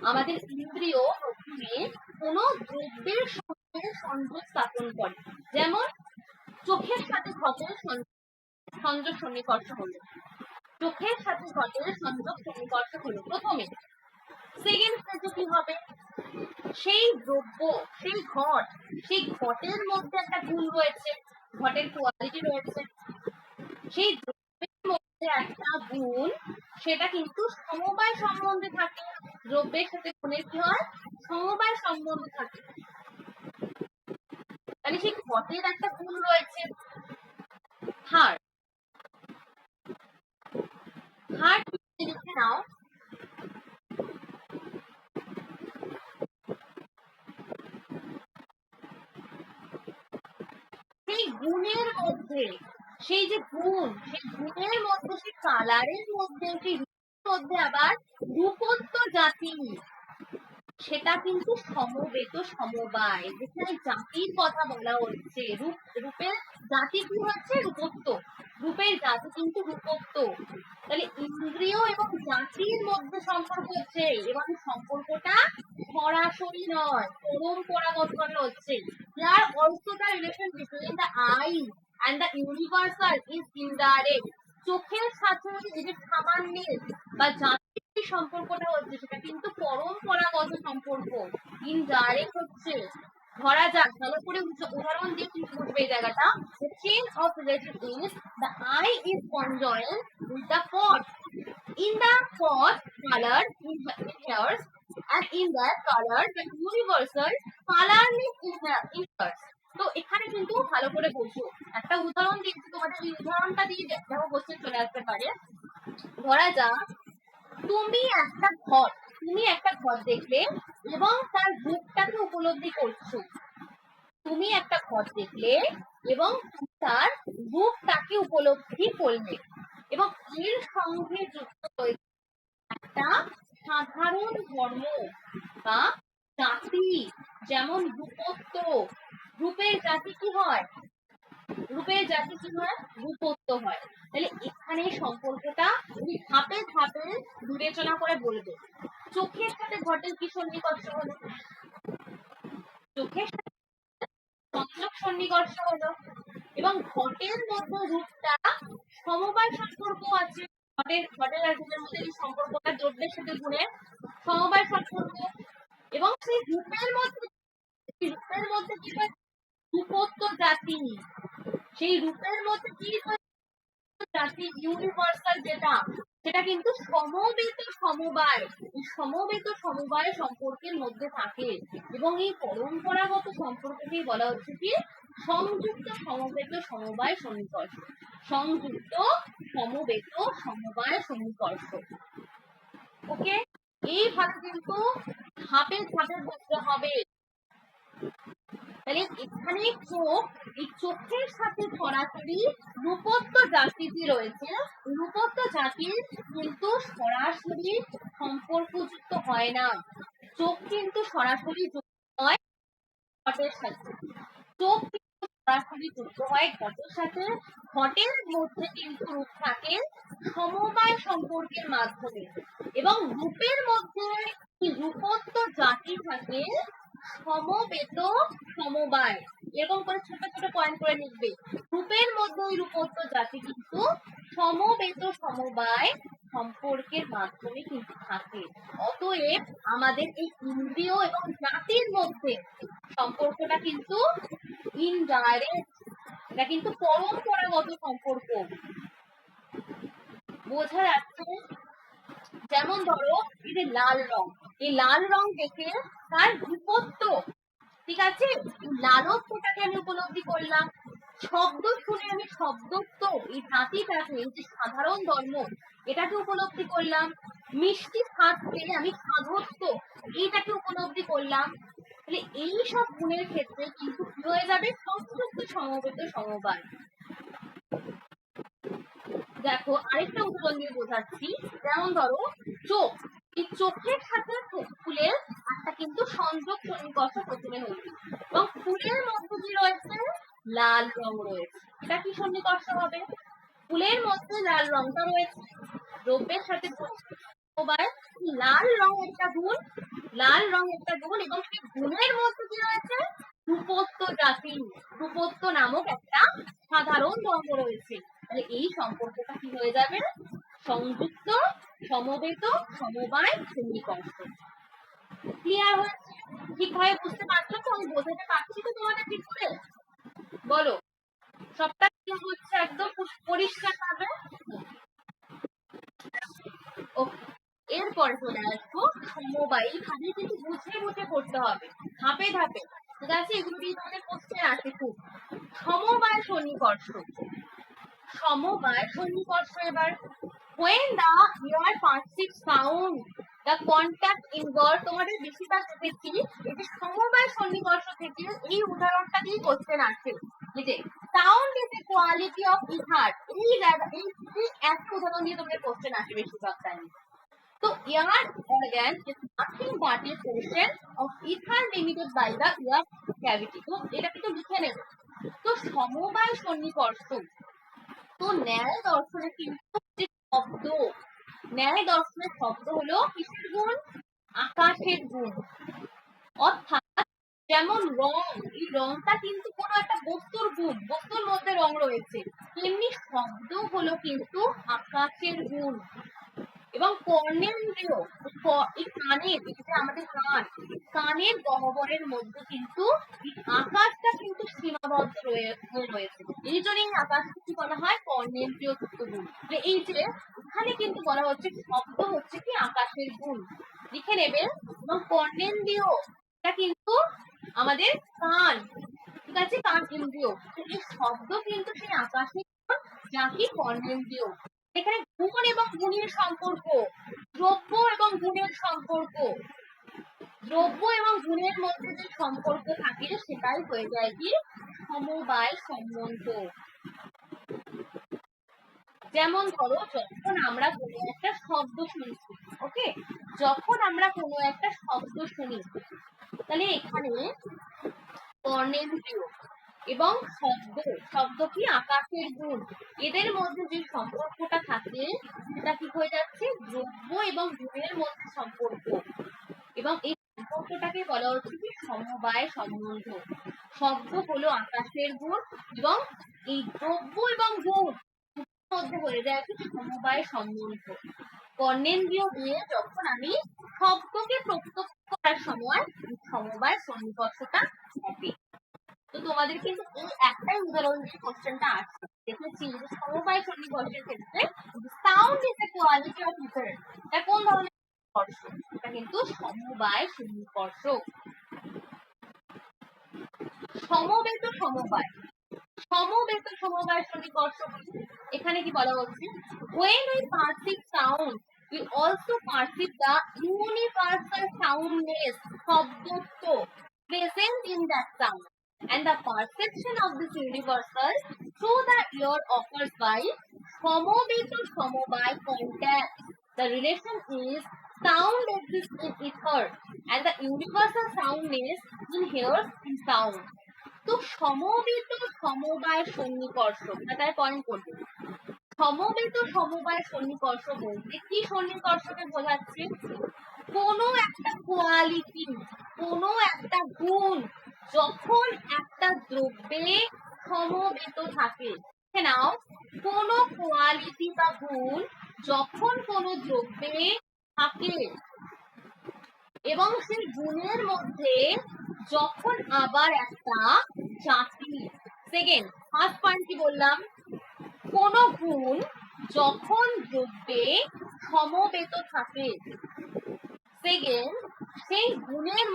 [SPEAKER 1] আমাদের ইন্দ্রিয় প্রথমে কোন দ্রব্যের সঙ্গে সংযোগ স্থাপন করে, যেমন চোখের সাথে ঘটের সংযোগ সন্নিকর্ষ হলো, চোখের সাথে ঘটের সংযোগ সন্নিকর্ষ হলো প্রথমে। সেকেন্ড স্টেজে কি হবে, সেই দ্রব্য, সেই ঘট, সেই ঘটের মধ্যে একটা গুণ রয়েছে, ঘটের কোয়ালিটি রয়েছে, সেই দ্রব্যের মধ্যে একটা গুণ, সেটা কিন্তু সমবায় সম্বন্ধে থাকে, দ্রব্যের সাথে গুণের কি হয়, সমবায় সম্বন্ধ থাকে। তাহলে সেই ঘটের একটা গুণ রয়েছে। থার্ড লিখে নাও, সেই গুণের মধ্যে, সেই যে গুণ, সেই গুণের মধ্যে, সেই কালারের মধ্যে, সেই রূপের মধ্যে আবার রূপত্ব জাতি, সেটা কিন্তু সমবেত সমবায়, যেখানে জাতির কথা বলা হচ্ছে। রূপের জাতি কি হচ্ছে, রূপত্ব, রূপের জাতি কিন্তু রূপত্ব। তাহলে ইন্দ্রিয় এবং জাতির মধ্যে সম্পর্ক হচ্ছে এবং সম্পর্কটা সরাসরি নয়, পরম্পরাগত ভাবে হচ্ছে। Here also the relation between the eye and the universal is indirect. চোখের সাথে এই যে সামান্যের বা জাতির সম্পর্কটা হচ্ছে, সেটা কিন্তু পরম্পরাগত সম্পর্ক, ইনডাইরেক্ট হচ্ছে। ধরা যাক, ভালো করে উদাহরণ দিয়ে কিন্তু বুঝবে এই জায়গাটা। The chain of relative is the eye is conjoined with the pot. In the pot, color inheres, and in that color, the universal colorless inheres. তো এখানে কিন্তু ভালো করে বোঝো, একটা উদাহরণ দিয়েছি তোমাদের, এই উদাহরণটা দিয়ে দেখো কোশ্চেন চলে আসতে পারে। ধরা যাক, তুমি একটা ঘর দেখলে এবং তার রূপটাকে উপলব্ধি করছো, তুমি একটা ঘর দেখলে এবং তার রূপটাকে উপলব্ধি করলে এবং এর সঙ্গে যুক্ত হয়েছে একটা সাধারণ ধর্ম বা জাতি, যেমন রূপত্ব। রূপের জাতি কি হয়, রূপের জাতি কি হয়, রূপত্ব হয়। তাহলে এখানে সম্পর্কটা তুমি ধাপে ধাপে বিবেচনা করে বলবে। চোখের সাথে ঘটের কি সন্নিকর্ষ হলো, চোখের সাথে সংযোগ সন্নিকর্ষ হলো এবং ঘটের মধ্যে রূপটা সমবায় সম্পর্ক আছে, ঘটের আর রূপের মধ্যে এই সম্পর্কটা দ্রব্যের সাথে গুণের সমবায় সম্পর্ক, এবং সেই রূপের মধ্যে কি হয়, রূপত্ব জাতি, সেই রূপের মধ্যে কি জাতি, ইউনিভার্সাল, যেটা সেটা কিন্তু সমবেত সমবায়, এই সমবেত সমবায় সম্পর্কের মধ্যে থাকে এবং এই পরম্পরাগত সম্পর্ককেই বলা হচ্ছে কি সংযুক্ত সমবেত সমবায় সন্নিকর্ষ, সংযুক্ত সমবেত সমবায় সন্নিকর্ষ। ওকে, এইভাবে কিন্তু ধাপে ধাপে বুঝতে হবে। তাহলে এখানে চোখ, এই চোখের সাথে সরাসরি রূপত্ব জাতিটি রয়েছে, রূপত্ব জাতির কিন্তু সরাসরি সম্পর্কযুক্ত হয় না। চোখ কিন্তু সরাসরি যুক্ত হয় ঘটের সাথে, চোখ কিন্তু সরাসরি যুক্ত হয় ঘটের সাথে। ঘটের মধ্যে কিন্তু রূপ থাকে সমবায় সম্পর্কের মাধ্যমে, এবং রূপের মধ্যে রূপত্ব জাতি থাকে সমবেত সমবায়। এরকম করে ছোট ছোট পয়েন্ট করে লিখবে। রূপের মধ্যে রূপত্ব জাতি কিন্তু সমবেত সমবায় সম্পর্কের মাধ্যমে কিন্তু থাকে। অতএব আমাদের এই ইন্দ্রিয় এবং জাতির মধ্যে সম্পর্কটা কিন্তু ইনডাইরেক্ট, এটা কিন্তু পরম্পরাগত সম্পর্ক। বোঝা যাচ্ছে? যেমন ধরো এই যে লাল রং, এই লাল রং দেখে তার রূপত্ব, ঠিক আছে, লালত্বটাকে আমি উপলব্ধি করলাম। শব্দ শুনে আমি শব্দত্ব, এই জাতিটাকে, এই যে সাধারণ ধর্ম, এটাকে উপলব্ধি করলাম। মিষ্টি স্বাদ পেয়ে আমি সাধত্ব, এইটাকে উপলব্ধি করলাম। তাহলে এই সব গুণের ক্ষেত্রে কিন্তু কি হয়ে যাবে? সংযুক্ত সমবেত সমবায়। দেখো আরেকটা উদাহরণ দিয়ে বোঝাচ্ছি। যেমন ধরো চোখ, এই চোখের সাথে ফুলের একটা কিন্তু সংযোগ সন্নিকর্ষ প্রথমে হয়েছে, এবং ফুলের মধ্যে কি রয়েছে? লাল রং রয়েছে। এটা কি সন্নিকর্ষ হবে? ফুলের মধ্যে লাল রংটা রয়েছে, দ্রব্যের সাথে সমবায়। লাল রং একটা গুণ, লাল রং একটা গুণ, এবং সেই গুণের মধ্যে কি রয়েছে? রূপত্ব জাতি, রূপত্ব নামক একটা সাধারণ ধর্ম রয়েছে। তাহলে এই সম্পর্কটা কি হয়ে যাবে? সংযুক্ত সমবেত সমবায় সন্নিকর্ষ। ক্লিয়ার হয়েছে? ঠিকভাবে বুঝতে পারছো তো? আমি বোঝাতে পারছি তো তোমাদের ঠিক করে? বলো, সবটা ক্লিয়ার হচ্ছে? একদম পরিষ্কার ভাবে? ওকে, এরপরে চলে আসবো সমবায়। এইভাবে কিন্তু বুঝে বুঝে করতে হবে, ধাপে ধাপে, ঠিক আছে? এগুলো দিয়ে তোমাদের কোশ্চেন আসে খুব। সমবায় সন্নিকর্ষ, সমবায় সন্নিকর্ষ এবার when the ear perceives sound the contact invert, তোমাদের বেশিরভাগ দেখেছি এই যে সমবায় সন্নিকর্ষ থেকে এই উদাহরণটা দিয়ে কোশ্চেন আসে। এই যে sound is a quality of ether, এই একটা উদাহরণ দিয়ে তোমাদের কোশ্চেন আসে বেশিরভাগ টাইম। তো ear organ is nothing but a portion of ether limited by the ear cavity. তো এটা কিন্তু লিখে নেব। তো সমবায় সন্নিকর্ষ, তো ন্যায় দর্শনে কিন্তু যে শব্দ, ন্যায় দর্শনের শব্দ হলো কিসের গুণ? আকাশের গুণ। অর্থাৎ যেমন রং, এই রংটা কিন্তু কোনো একটা বস্তুর গুণ, বস্তুর মধ্যে রং রয়েছে, তেমনি শব্দ হলো কিন্তু আকাশের গুণ। এবং কর্ণেন্দ্রিয়, এই কানের, এটা আমাদের কান, কানের গহ্বরের মধ্যে কিন্তু আকাশটা কিন্তু সীমাবদ্ধ হয়ে রয়েছে। এই জন্যই আকাশকে কি বলা হয়? কর্ণেন্দ্রিয় যুক্ত গুণ। এই যে এখানে কিন্তু বলা হচ্ছে শব্দ হচ্ছে কি আকাশের গুণ, লিখে নেবে। এবং কর্ণেন্দ্রিয়, এটা কিন্তু আমাদের কান, ঠিক আছে, কান ইন্দ্রিয়। এই শব্দ কিন্তু সেই আকাশের গুণ, যা কি কর্ণেন্দ্রিয়। এখানে গুণ এবং গুণের সম্পর্ক, দ্রব্য এবং গুণের সম্পর্ক, দ্রব্য এবং গুণের মধ্যে যে সম্পর্ক থাকে সেটাই হয়ে যায় কি? সমবায় সম্বন্ধ। যেমন ধরো যখন আমরা কোনো একটা শব্দ শুনছি, ওকে, যখন আমরা কোনো একটা শব্দ শুনি, তাহলে এখানে কর্ণেন্দ্রিয় এবং শব্দ, শব্দ কি আকাশের গুণ, এদের মধ্যে যে সম্পর্কটা থাকে সেটা কি হয়ে যাচ্ছে? দ্রব্য এবং গুণের মধ্যে সম্পর্ক, এবং এই সম্পর্কটাকে বলা হচ্ছে কি? সমবায় সম্বন্ধ। শব্দ হলো আকাশের গুণ, এবং এই দ্রব্য এবং গুণ মধ্যে হয়ে যায় কি? সমবায় সম্বন্ধ। কর্ণেন্দ্রিয় দিয়ে যখন আমি শব্দকে প্রত্যক্ষ করার সময় সমবায় সন্নিকর্ষটা হবে। তো তোমাদের কিন্তু এই একটাই উদাহরণ দিয়ে কোশ্চেনটা আসছে। দেখেছি যে সমবায় সন্নিকর্ষের ক্ষেত্রে sound is a quality of ether, এটা কোন ধরনের সন্নিকর্ষ? এটা কিন্তু সমবায় সন্নিকর্ষ। সমবেত সমবায়, সমবেত সমবায় সন্নিকর্ষ এখানে কি বলা হচ্ছে, when we perceive sound we also perceive the universal soundness শব্দত্ব present in that sound and the perception of this universal through the ear offers by সমবেত সমবায় contact. The relation is sound exists in ether and the universal soundness inheres in sound. তো সমবেত সমবায় সন্নিকর্ষ তাই পয়েন্ট করবে, সমবেত সমবায় সন্নিকর্ষ বলতে কি সন্নিকর্ষকে বোঝাচ্ছে, কোনো একটা কোয়ালিটি, কোনো একটা গুণ যখন একটা দ্রব্যে সমবেত থাকে, নাও কোনো কোয়ালিটি বা গুণ যখন কোনো দ্রব্যে থাকে এবং সেই গুণের মধ্যে যখন আবার একটা জাতি, সেকেন্ড ফার্স্ট পয়েন্ট কি বললাম, কোন গুণ যখন দ্রব্যে সমবেত থাকে, সেকেন্ড সেই গুণের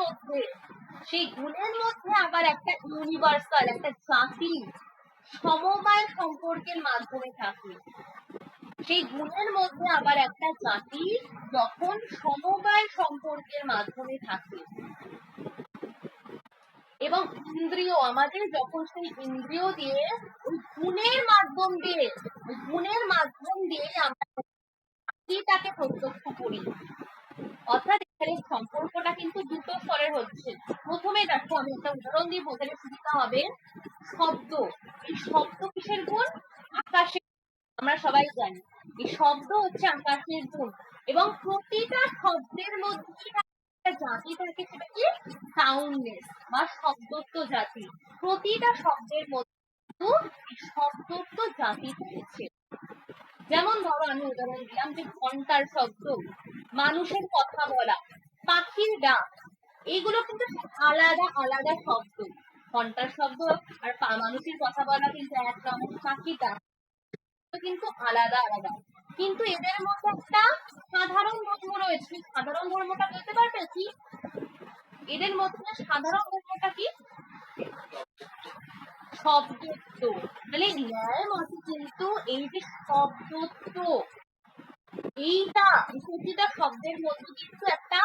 [SPEAKER 1] মধ্যে আবার একটা ইউনিভার্সাল একটা জাতি সমবায় সম্পর্কের মাধ্যমে থাকে, সেই গুণের মধ্যে আবার একটা জাতি যখন সমবায় সম্পর্কের মাধ্যমে থাকে এবং ইন্দ্রিয় আমাদের যখন সেই ইন্দ্রিয় দিয়ে ওই গুণের মাধ্যম দিয়ে আমরা জাতিটাকে প্রত্যক্ষ করি। অর্থাৎ এখানে সম্পর্কটা কিন্তু দুটো স্তরের হচ্ছে। প্রথমে দেখো আমি একটা উদাহরণ দিয়ে বোঝালে সুবিধা হবে, শব্দ, এই শব্দ কিসের গুণ, আকাশের, আমরা সবাই জানি এই শব্দ হচ্ছে আকাশের গুণ এবং প্রতিটা শব্দের মধ্যে জাতি থাকে, সেটা কি সাউন্ডনেস বা শব্দত্ব জাতি, প্রতিটা শব্দের মধ্যে শব্দত্ব জাতি রয়েছে। যেমন ধরো আমি উদাহরণ দিলাম যে ঘন্টার শব্দ, মানুষের কথা বলা, পাখির ডাক, এইগুলো কিন্তু আলাদা আলাদা শব্দ, ঘন্টার শব্দ আর মানুষের কথা বলা কিন্তু একরকম, পাখির ডাক কিন্তু আলাদা আলাদা, কিন্তু এদের মধ্যে একটা সাধারণ ধর্ম রয়েছে। সাধারণ ধর্মটা বলতে পারবে কি, এদের মধ্যে সাধারণ ধর্মটা কি, শব্দত্ব। মানে ন্যায় মতে কিন্তু এই যে শব্দত্ব, এইটা প্রতিটা শব্দের মধ্যে কিন্তু একটা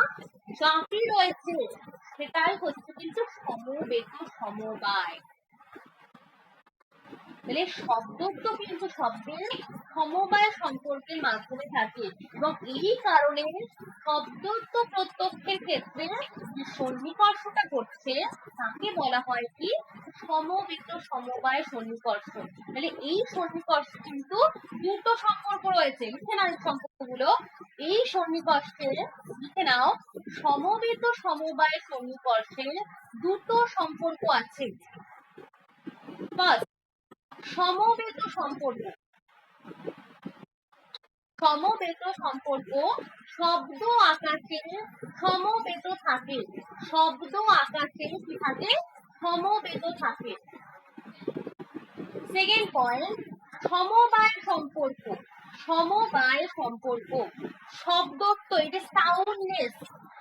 [SPEAKER 1] জাতি রয়েছে, সেটাই হচ্ছে কিন্তু সমবেত সমবায়। তাহলে শব্দত্ব কিন্তু শব্দের সমবায় সম্পর্কের মাধ্যমে থাকে এবং এই কারণে শব্দত্ব প্রত্যক্ষের ক্ষেত্রে যে সন্নিকর্ষটা ঘটছে তাকে বলা হয় কি সমবেত সমবায় সন্নিকর্ষ। তাহলে এই সন্নিকর্ষ কিন্তু দুটো সম্পর্ক রয়েছে, লিখে নাও এই সম্পর্কগুলো, এই সন্নিকর্ষে লিখে নাও সমবেত সমবায় সন্নিকর্ষে দুটো সম্পর্ক আছে। ফার্স্ট সমবেত সম্পর্ক, সমবেত সম্পর্ক শব্দ আকাশে সমবেত থাকে, শব্দ আকাশে কি থাকে, সমবেত থাকে। সেকেন্ড পয়েন্ট সমবায় সম্পর্ক, সমবায় সম্পর্ক শব্দত্ব, এটা সাউন্ডনেস,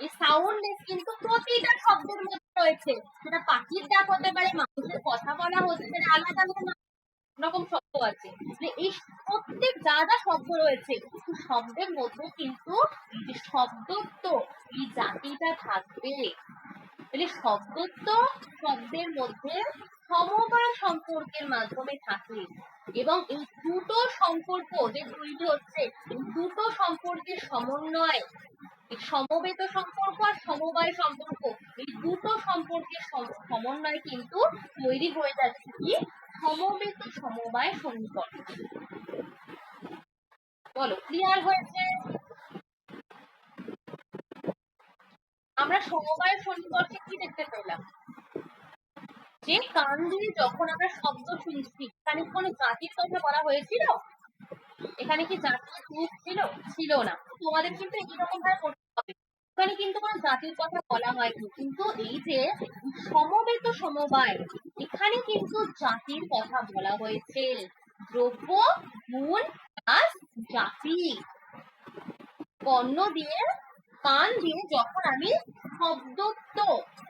[SPEAKER 1] এই সাউন্ডনেস কিন্তু প্রতিটা শব্দের মধ্যে রয়েছে, সেটা পাখির ডাক হতে পারে, মানুষের কথা বলা হতে পারে, আলাদা আলাদা রকম শব্দ আছে, এই প্রত্যেক যা যা শব্দ রয়েছে শব্দের মধ্যে কিন্তু এই যে শব্দত্ব এই জাতিটা থাকবে। তাহলে শব্দত্ব শব্দের মধ্যে সমবায় সম্পর্কের মাধ্যমে থাকে এবং এই দুটো সম্পর্ক যে তৈরি হচ্ছে, এই দুটো সম্পর্কের সমন্বয়, সমবেত সম্পর্ক আর সমবায় সম্পর্ক, এই দুটো সম্পর্কের সমন্বয় কিন্তু তৈরি হয়ে যাচ্ছে কি সমবেত সমবায় সন্নিকর্ষ। বলো ক্লিয়ার হয়েছে? আমরা সমবায় সন্নিকর্ষে কি দেখতে পেলাম, যে কান দিয়ে যখন আমরা শব্দ শুনছি, এখানে কোনো জাতির কথা বলা হয়েছিল, এখানে কি জাতির রূপ ছিল, ছিল না, তোমাদের কিন্তু এরকম ভাবে করতে হবে, এখানে কিন্তু কোনো জাতির কথা বলা হয়নি, কিন্তু এই যে সমবেত সমবায় এখানে কিন্তু জাতির কথা বলা হয়েছে, দ্রব্য গুণ প্লাস জাতি। কর্ণ দিয়ে কান দিয়ে যখন আমি শব্দত্ব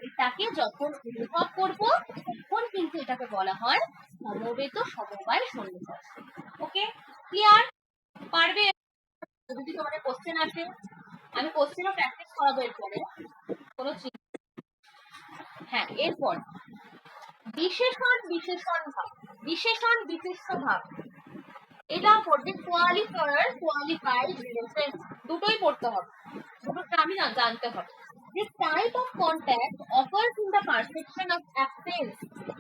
[SPEAKER 1] এটাকে যখন অনুভব করব তখন কিন্তু এটাকে বলা হয় সমবেত সমবায় সন্নিকর্ষ। ওকে, ক্লিয়ার? পারবে? যদি তোমাদের কোশ্চেন আসে আমি কোশ্চেনও প্র্যাকটিস করাবো এরপরে, কোনো চিন্তা। হ্যাঁ, এরপর বিশেষণ বিশেষণ ভাব, বিশেষণ বিশেষ্য ভাব, এটা পড়বে কোয়ালিফায়ার কোয়ালিফাইড রিলেশন, দুটোই পড়তে হবে, দুটোটা আমি জানতে হবে। This type of contact occurs in the perception of absence.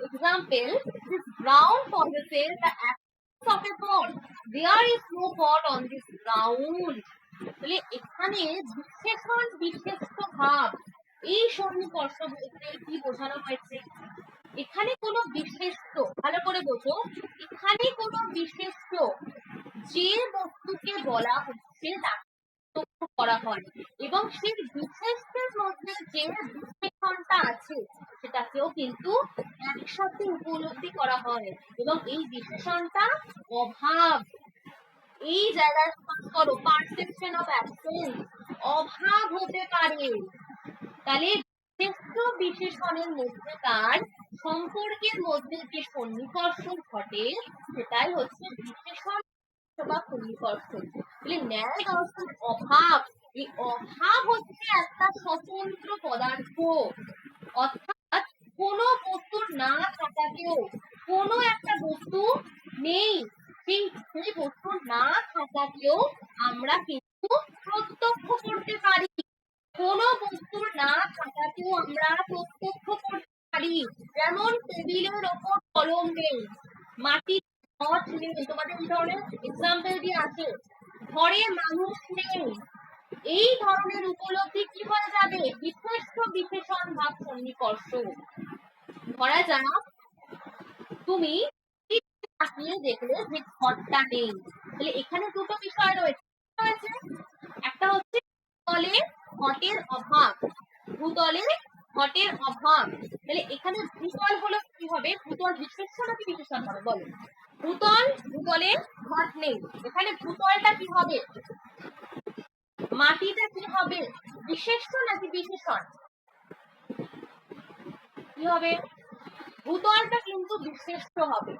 [SPEAKER 1] Example, this ground possesses the absence of a pot. There is no pot on this ground. তাহলে এখানে বিশেষণ বিশেষ্য ভাব, এই সন্নিকর্ষ বলতে কি বোঝানো হয়েছে? এখানে কোনো বিশেষ্য, ভালো করে বোঝো, এখানে কোনো বিশেষ্য যে বস্তুকে বলা হচ্ছে তাকে করা হয় এবং সেই বিশেষ্যের মধ্যে যে বিশেষণটা আছে সেটাকেও কিন্তু একসাথে উপলব্ধি করা হয় এবং এই বিশেষণটা অভাব, এই জায়গায় করো পারসেপশন অফ অ্যাবসেন্স, অভাব হতে পারে। তাহলে বিশেষ্য বিশেষণের মধ্যেকার সম্পর্কের মধ্যে যে সন্নিকর্ষণ ঘটে সেটাই হচ্ছে বিশেষণ বা সন্নিকর্ষ। তাহলে ন্যায় দর্শন অভাব, এই অভাব হচ্ছে একটা স্বতন্ত্র পদার্থ, অর্থাৎ কোনো বস্তুর না থাকাকেও, কোনো একটা বস্তু নেই সেই বস্তুর না থাকাকেও আমরা কিন্তু প্রত্যক্ষ করতে পারি, কোনো বস্তুর না থাকাকেও আমরা প্রত্যক্ষ করতে পারি। যেমন টেবিলের ওপর কলম নেই, মাটির ঘট নেই, তোমাদের এই ধরনের এক্সাম্পল দিয়ে আছে, ঘরে মানুষ নেই, এই ধরনের উপলব্ধি কি হয়ে যাবে? বিশেষ্য বিশেষণ ভাব সন্নিকর্ষ। ধরা যাক তুমি তাকিয়ে দেখলে যে ঘরটা নেই, তাহলে এখানে দুটো বিষয় রয়েছে, একটা হচ্ছে ভূতলে ঘটের অভাব, ভূতলে ঘটের অভাব। তাহলে এখানে ভূতল হলো কি হবে? ভূতল বিশেষ্য নাকি বিশেষণ হবে বলো? ভূতল, ভূতলে ঘট নেই, এখানে ভূতলটা কি হবে? মাটিটা কি হবে? বিশেষ্য নাকি বিশেষণ? কি হবে? ভূতলটা কিন্তু বিশেষ্য হবে,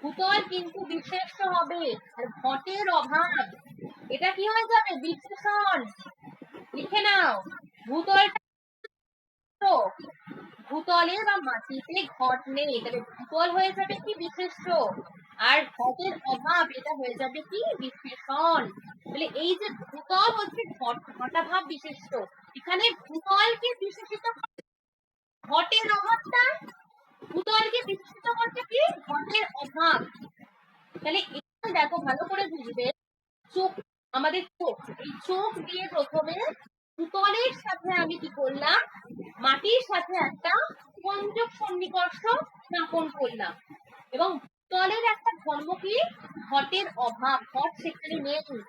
[SPEAKER 1] ভূতল কিন্তু বিশেষ্য হবে, আর ঘটের অভাব এটা কি হয়ে যাবে? বিশেষণ। লিখে নাও, ভূতলটা, ভূতলে বা মাটিতে ঘট নেই, তাহলে ভূতল হয়ে যাবে কি? বিশেষ্য, আর ঘটের অভাব এটা হয়ে যাবে কি? বিশেষণ। তাহলে এই যে ভূতল হচ্ছে ঘটাভাব বিশেষ্য, এখানে ভূতলকে বিশেষিত, ঘটের অভাবটা ভূতলকে বিশেষিত করছে কি? ঘটের অভাব। তাহলে এখানে দেখো ভালো করে বুঝবে, চোখ, আমাদের চোখ, এই চোখ দিয়ে প্রথমে ভূতলের সাথে আমি কি করলাম? মাটির সাথে একটা সংযোগ সন্নিকর্ষ স্থাপন করলাম এবং ভূতলের একটা ধর্ম কি? ঘটের অভাব, ঘট সেখানে নেই।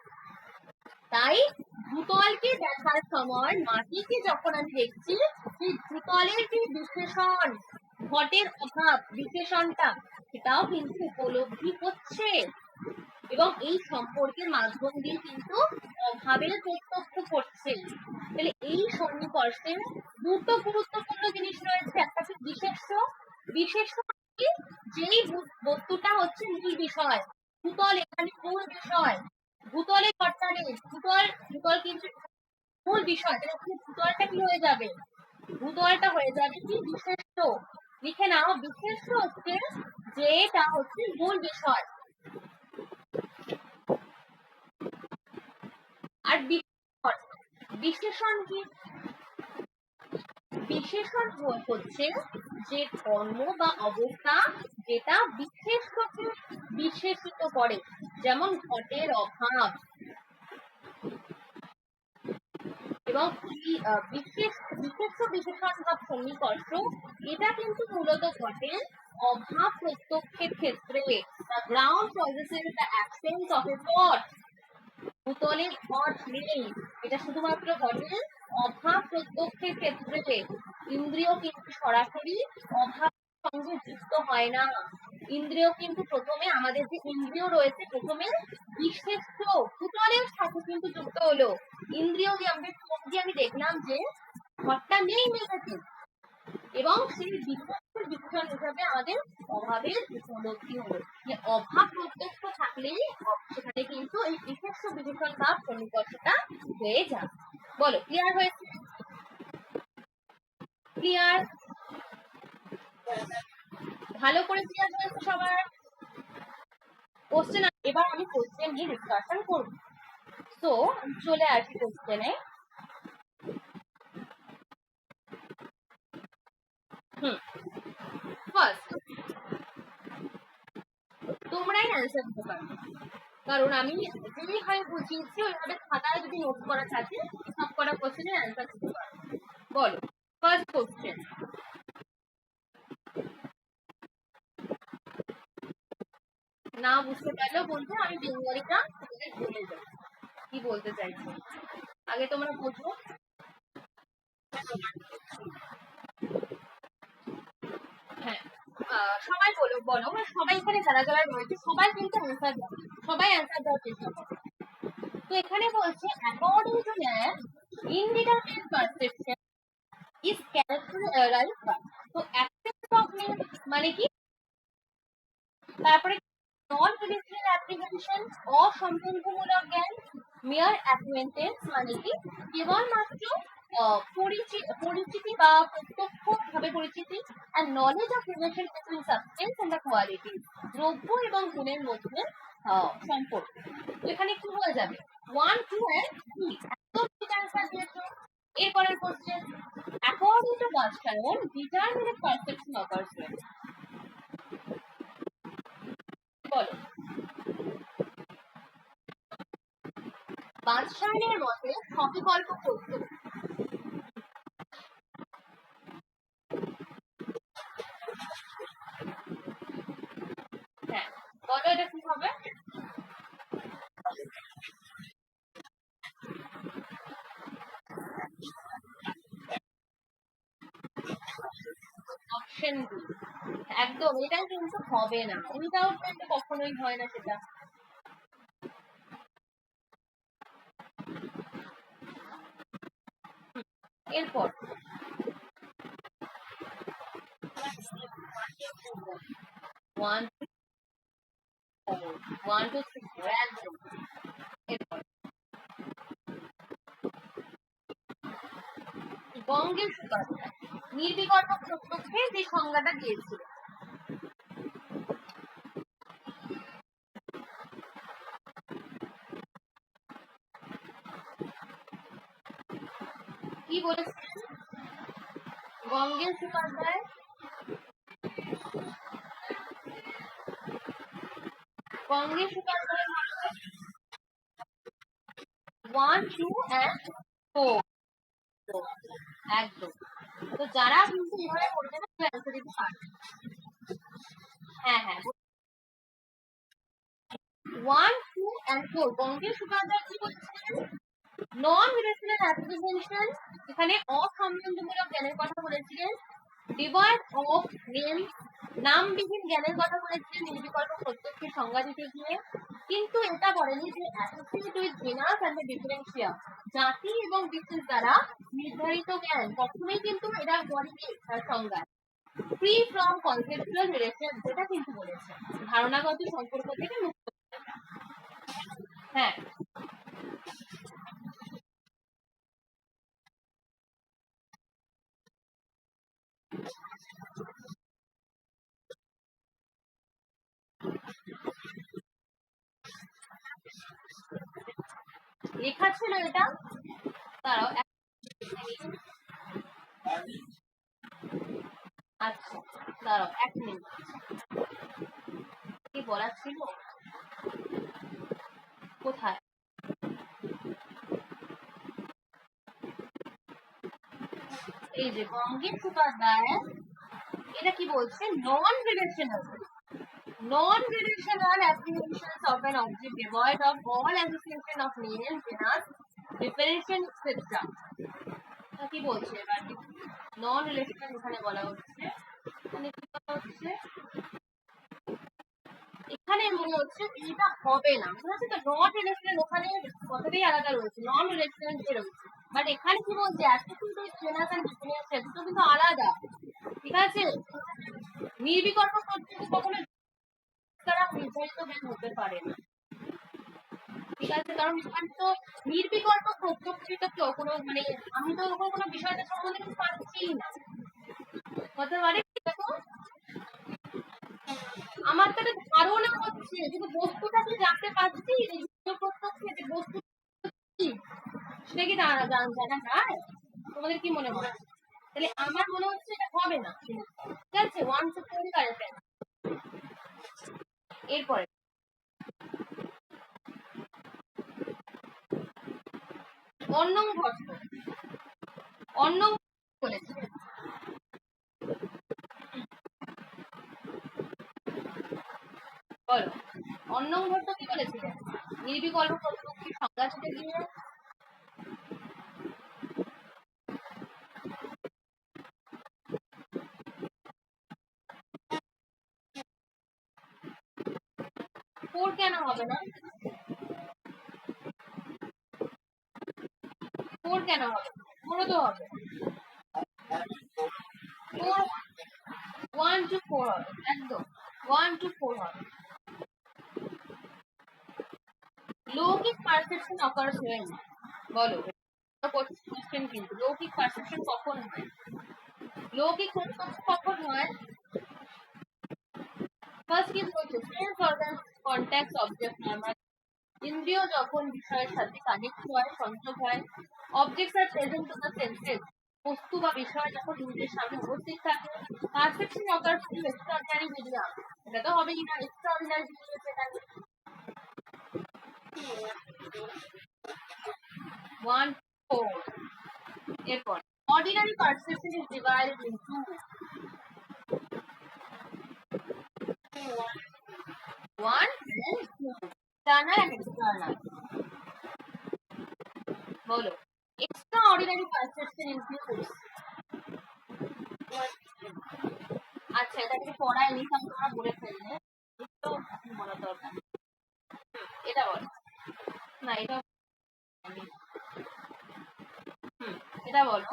[SPEAKER 1] তাই ভূতলকে দেখার সময় মাটিকে যখন আমি দেখছি, সেই ভূতলের যে বিশেষণ, ঘটের অভাব বিশেষণটা, সেটাও কিন্তু উপলব্ধি হচ্ছে এবং এই সম্পর্কের মাধ্যম দিয়ে কিন্তু অভাবের প্রত্যক্ষ করছে। তাহলে এই সন্নিকর্ষে দুটো গুরুত্বপূর্ণ জিনিস রয়েছে, একটা কি? বিশেষ্য, বিশেষ্য যেই বস্তুটা হচ্ছে মূল বিষয়, ভূতল এখানে মূল বিষয়, ভূতলে ঘটটা নেই, ভূতল কিন্তু মূল বিষয়, তাহলে ভূতলটা কি হয়ে যাবে? ভূতলটা হয়ে যাবে কি? বিশেষ্য। লিখে নাও, বিশেষ্য হচ্ছে যেটা হচ্ছে মূল বিষয়, আর বিশেষণ কি? বিশেষণ হচ্ছে যে ধর্ম বা অবস্থা যেটা বিশেষ্যকে বিশেষিত করে, যেমন ঘটের অভাব, এবং বিশেষ্য বিশেষণ ভাব সন্নিকর্ষ এটা কিন্তু মূলত ঘটে অভাব প্রত্যক্ষের ক্ষেত্রে। The ground possesses the absence of a pot. ভূতলে ঘট নেই, এটা শুধুমাত্র ঘটে অভাব প্রত্যক্ষের ক্ষেত্রে। ইন্দ্রিয় কিন্তু সরাসরি অভাব সঙ্গে যুক্ত হয় না, ইন্দ্রিয় কিন্তু প্রথমে, আমাদের যে ইন্দ্রিয় রয়েছে প্রথমে বিশেষ্য ভূতলের সাথে কিন্তু যুক্ত হলো। ইন্দ্রিয় দিয়ে আমাদের চোখ দিয়ে আমি দেখলাম যে ঘরটা নেই নেগেটিভ, এবং সেই বিপক্ষের বিজ্ঞান হিসাবে আমাদের অভাবের উপলব্ধি হলো যে অভাব প্রত্যক্ষ থাকলেই সেখানে কিন্তু এই বিশেষ্য বিশেষণ বা সন্নিকর্ষটা হয়ে যাবে। বলো ক্লিয়ার হয়েছে? ক্লিয়ার? ভালো করে ক্লিয়ার হয়েছে সবার? কোশ্চেন, এবার আমি কোশ্চেন নিয়ে ডিসকাশন করব। তো চলে আসি কোশ্চেনে। ফার্স্ট তোমরাই অ্যান্সার দিতে পারবে, কারণ আমি যেইভাবে বুঝিয়েছি ওইভাবে খাতায় যদি নোট করা থাকে সব কটা কোশ্চেনের অ্যান্সার দিতে পারবে। বলো ফার্স্ট কোশ্চেন। না বুঝতে পারলেও বলতে আমি বেঙ্গলিটা তোমাদের বলে দেবো কি বলতে চাইছি, আগে তোমরা বুঝো। হ্যাঁ, সবাই বলো বলো, সবাই এখানে যারা যারা রয়েছে সবাই কিন্তু অ্যান্সার দাও, সবাই অ্যান্সার দেওয়ার চেষ্টা করো। তো এখানে বলছে according to man indeterminate perception is characterized by, তো অ্যাবসেন্স অফ মিন মানে কি, তারপরে নন রিলেশনাল অ্যাপ্লিকেশন অসম্বন্ধমূলক জ্ঞান, মেয়ার অ্যাকুয়েন্টেন্স মানে কি কেবলমাত্র পরিচিতি বা প্রত্যক্ষভাবে পরিচিতি, and knowledge of relation between substance and the quality, দ্রব্য এবং গুণের মধ্যে সম্পর্ক। তো এখানে কি হয়ে যাবে 1 2 and 3 একদম ঠিক অ্যান্সার দিয়েছো। এরপরের question, according to Bernstein determinant perception occurs when, বলো বার্নস্টাইনের মতে সবিকল্প তথ্য। হ্যাঁ বলো এটা কি হবে? অপশন বি, একদম এটা কিন্তু হবে না, উইদাউট পেনটা কখনোই হয় না সেটা। এরপর 1 1 2 3 একদম। এরপর বঙ্গের সুকান্ত নির্বিকল্প প্রত্যক্ষে যে সংজ্ঞাটা দিয়েছিল, কি বলেছিলেন Ganges Upadhyay? Ganges Upadhyay 1 2 and 4 একদম। তো যারা কিন্তু এভাবে করবে না অ্যান্সার দিতে পারবে। হ্যাঁ হ্যাঁ 1 2 and 4 গঙ্গেশ উপাধ্যায় কি বলেছিলেন? নন রিলেশনাল অ্যাপ্লিকেশন, এখানে অসম্বন্ধমূলক জ্ঞানের কথা বলেছিলেন। ডিভয়েড অফ নেম, নামবিহীন জ্ঞানের কথা বলেছিলেন নির্বিকল্প প্রত্যক্ষের সংজ্ঞা দিতে গিয়ে, কিন্তু এটা বলেনি যে অ্যাসোসিয়েট উইথ জেনাস এন্ড ডিফারেন্সিয়া, জাতি এবং বিশেষ দ্বারা নির্ধারিত জ্ঞান কখনোই কিন্তু এরা বলেনি তার সংজ্ঞা। ফ্রি ফ্রম কনসেপচুয়াল রিলেশন, যেটা কিন্তু বলেছে ধারণাগত সম্পর্ক থেকে মুক্ত। হ্যাঁ লেখা ছিল এটা, তারাও আচ্ছা দাঁড়াও 1 মিনিট, কি বলার ছিল কোথায়? এই যে বঙ্গেশ উপাধ্যায় এটা কি বলছে, নন relational apprehensions of an object devoid of all association of name, genus, differentiation, etc. কি বলছে এবার নন রিলেশনাল এখানে বলা হচ্ছে, মানে কি বলা হচ্ছে এখানে মনে হচ্ছে এটা হবে না, ঠিক আছে? তো নন রিলেশনাল ওখানে কথাটাই আলাদা রয়েছে, নন রিলেশনাল যে রয়েছে বাট এখানে কি বলছে আজকে কিন্তু জেনারেল এন্ড ডিফারেন্সিয়াল দুটো কিন্তু আলাদা, ঠিক আছে? নির্বিকল্প পদ্ধতি কখনো দ্বারা নির্ধারিত জ্ঞান হতে পারে না, ঠিক আছে? কারণ এখানে তো নির্বিকল্প প্রত্যক্ষিত তো কোনো মানে আমি তো ওরকম কোনো বিষয়টা সম্বন্ধে কিছু পাচ্ছিই না, হতে পারে দেখো আমার তো একটা ধারণা হচ্ছে কিন্তু বস্তুটা কি জানতে পারছি যে প্রত্যক্ষে যে বস্তু কি সেটা কি জানা যায়? তোমাদের কি মনে হয়? তাহলে আমার মনে হচ্ছে এটা হবে না, ঠিক আছে? ওয়ান টু তৈরি কারেক্ট। এরপরে অন্নং ভট্ট অন্নং বলেছে, বলো অন্নং ভট্ট কি বলেছিলেন নির্বিকল্প প্রত্যক্ষের সংজ্ঞা সেটা কি? ফোর কেন হবে না? ফোর কেন হবে? ফোরও তো হবে। ফোর ওয়ান টু ফোর হবে, একদম ওয়ান টু ফোর হবে। লৌকিক পারসেপশন অকার্স হয় না, বলো কোশ্চেন কিন্তু লৌকিক পারসেপশন কখন হয়? লৌকিক কখন হয়? ফার্স্ট কি বলছে sense organ contact object normal ইন্দ্রিয় যখন বিষয়ের সাথে কানেক্ট হয় সংযোগ হয় অবজেক্টস আর প্রেজেন্ট টু দ্য সেন্সেস বস্তু বা বিষয় যখন নিজের সামনে উপস্থিত থাকে perception occurs through extraordinary medium, এটা তো হবেই না, এক্সট্রাঅর্ডিনারি মিডিয়াম সেখানে। One four. এরপর ordinary perception is divided into one internal and external, বলো এক্সট্রা অর্ডিনারি পারসেপশন ইনক্লুডস। আচ্ছা এটা কি পড়ায়নি কারণ তোমরা বলে ফেললে, তো বলার দরকার নেই। এটা বলো না এটা এটা বলো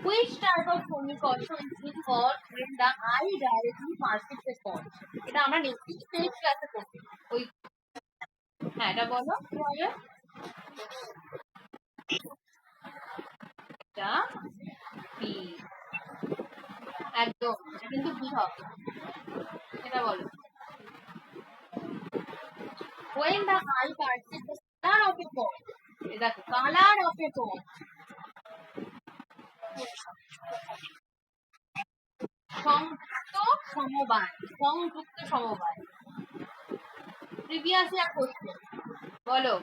[SPEAKER 1] which type of communication is involved when the eye directly perceives a thought? এটা আমরা নেক্সট ক্লাসে করব ওই। হ্যাঁ এটা বলো কি হবে? এটা বি, একদম এটা কিন্তু বি হবে। এটা বলো when the eye perceives the color of a thought, দেখো কালার অফ এ thought সংযুক্ত সমবায়, সংযুক্ত সমবায় প্রিভিয়াস ইয়ার কোশ্চেন, বলো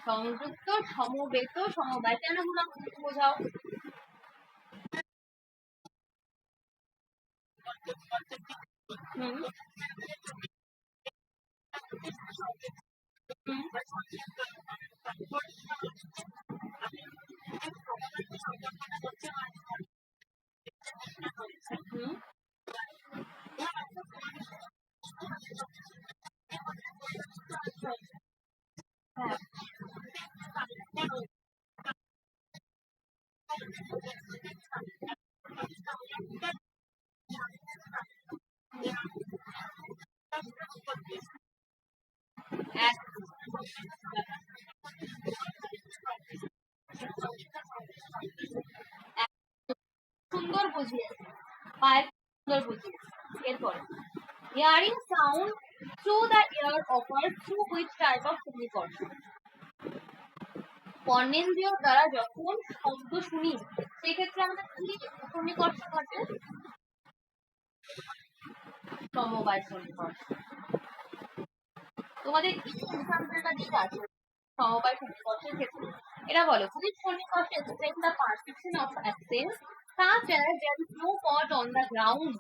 [SPEAKER 1] সংযুক্ত সমবেত সমবায় কেন বললাম তুমি বোঝাও। হুম হুম হুম হ্যাঁ এক এক সুন্দর বুঝিয়েছে, পায়ের সুন্দর বুঝিয়েছে। এরপরে hearing sound through the ear offers through which type of communication? কর্ণেন্দ্রিয় দ্বারা যখন শব্দ শুনি সেক্ষেত্রে আমাদের কি সন্নিকর্ষ ঘটে? সমবায় সন্নিকর্ষ। তোমাদের কি এক্সাম্পলটা দিতে আছে সমবায় সন্নিকর্ষের ক্ষেত্রে? এটা বলো which সন্নিকর্ষ explain the perception of accents such as there is no pot on the ground?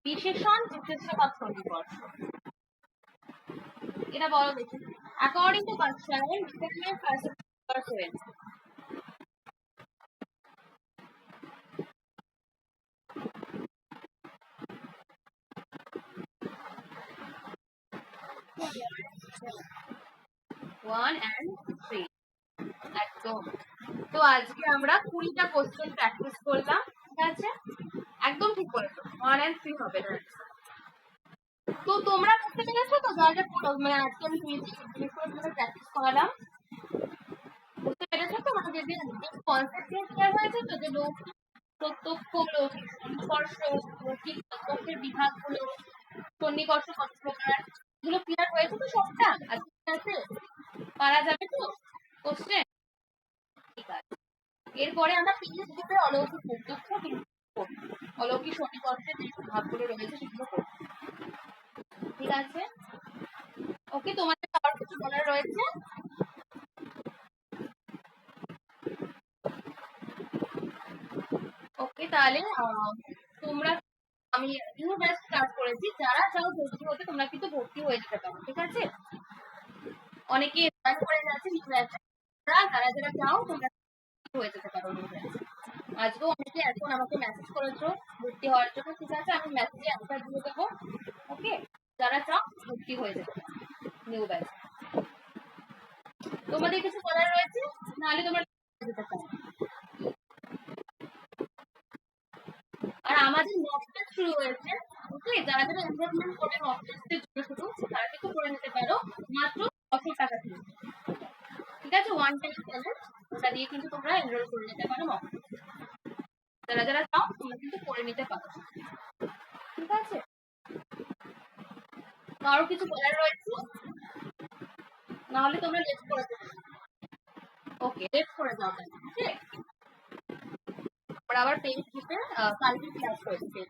[SPEAKER 1] বিশেষণ বিশেষ্যবাদ সন্নিকর্ষ, এটা বলো দেখি according to Berkshire different perception 1 and 3 একদম। তো আজকে আমরা 20টা কোশ্চেন প্র্যাকটিস করলাম, ঠিক আছে? একদম ঠিক বলেছো, 1 and 3 হবে না। তো তোমরা বুঝতে পেরেছো তো যা যা মানে আজকে আমি প্র্যাকটিস করালাম? বুঝতে পেরেছো তো? মানে যে কনসেপ্ট ক্লিয়ার হয়েছে তো, যে লৌকিক প্রত্যক্ষ, লৌকিক সন্নিকর্ষ, লৌকিক প্রত্যক্ষের বিভাগগুলো, সন্নিকর্ষ কত প্রকার, এগুলো ক্লিয়ার হয়েছে তো সবটা? আজকে আছে পারা যাবে তো কোশ্চেন? ঠিক আছে। এরপরে আমরা পিএইচ গ্রুপের অলৌকিক প্রত্যক্ষ কিন্তু করব, অলৌকিক সন্নিকর্ষের যে বিভাগগুলো রয়েছে সেগুলো করব, ঠিক আছে? ওকে, তোমাদের আর কিছু বলার রয়েছে? ওকে, তাহলে তোমরা, আমি নিউ ব্যাচ স্টার্ট করেছি, যারা চাও ভর্তি হতে তোমরা কিন্তু ভর্তি হয়ে যেতে পারো, ঠিক আছে? অনেকে জয়েন করে যাচ্ছে নিউ ব্যাচে, যারা যারা চাও তোমরা হয়ে যেতে পারো নিউ ব্যাচে। আজকেও অনেকে এখন আমাকে মেসেজ করেছো ভর্তি হওয়ার জন্য, ঠিক আছে? আমি মেসেজে অ্যান্সার দিয়ে দেবো। ওকে, যারা চাও ভর্তি হয়ে যেতে পারো নিউ ব্যাচে। তোমাদের কিছু বলার রয়েছে? নাহলে তোমরা যেতে পারো। আর আমাদের মক টেস্ট শুরু হয়েছে, ওকে? যারা যারা এনরোলমেন্ট করবে মক টেস্টের জন্য শুধু, তারা কিন্তু করে নিতে পারো মাত্র 600 টাকা দিয়ে, ঠিক আছে? ওয়ান টাইম পেমেন্ট, ওটা দিয়ে কিন্তু তোমরা এনরোল করে নিতে পারো মক টেস্ট। যারা যারা চাও তোমরা কিন্তু করে নিতে পারো, ঠিক আছে? কারো কিছু বলার রয়েছে? নাহলে তোমরা লেট করে দেবে। ওকে, লেট করে যাও তাহলে, ঠিক আছে? আমরা আবার পেজ দিতে কালকে ক্লাস করেছি।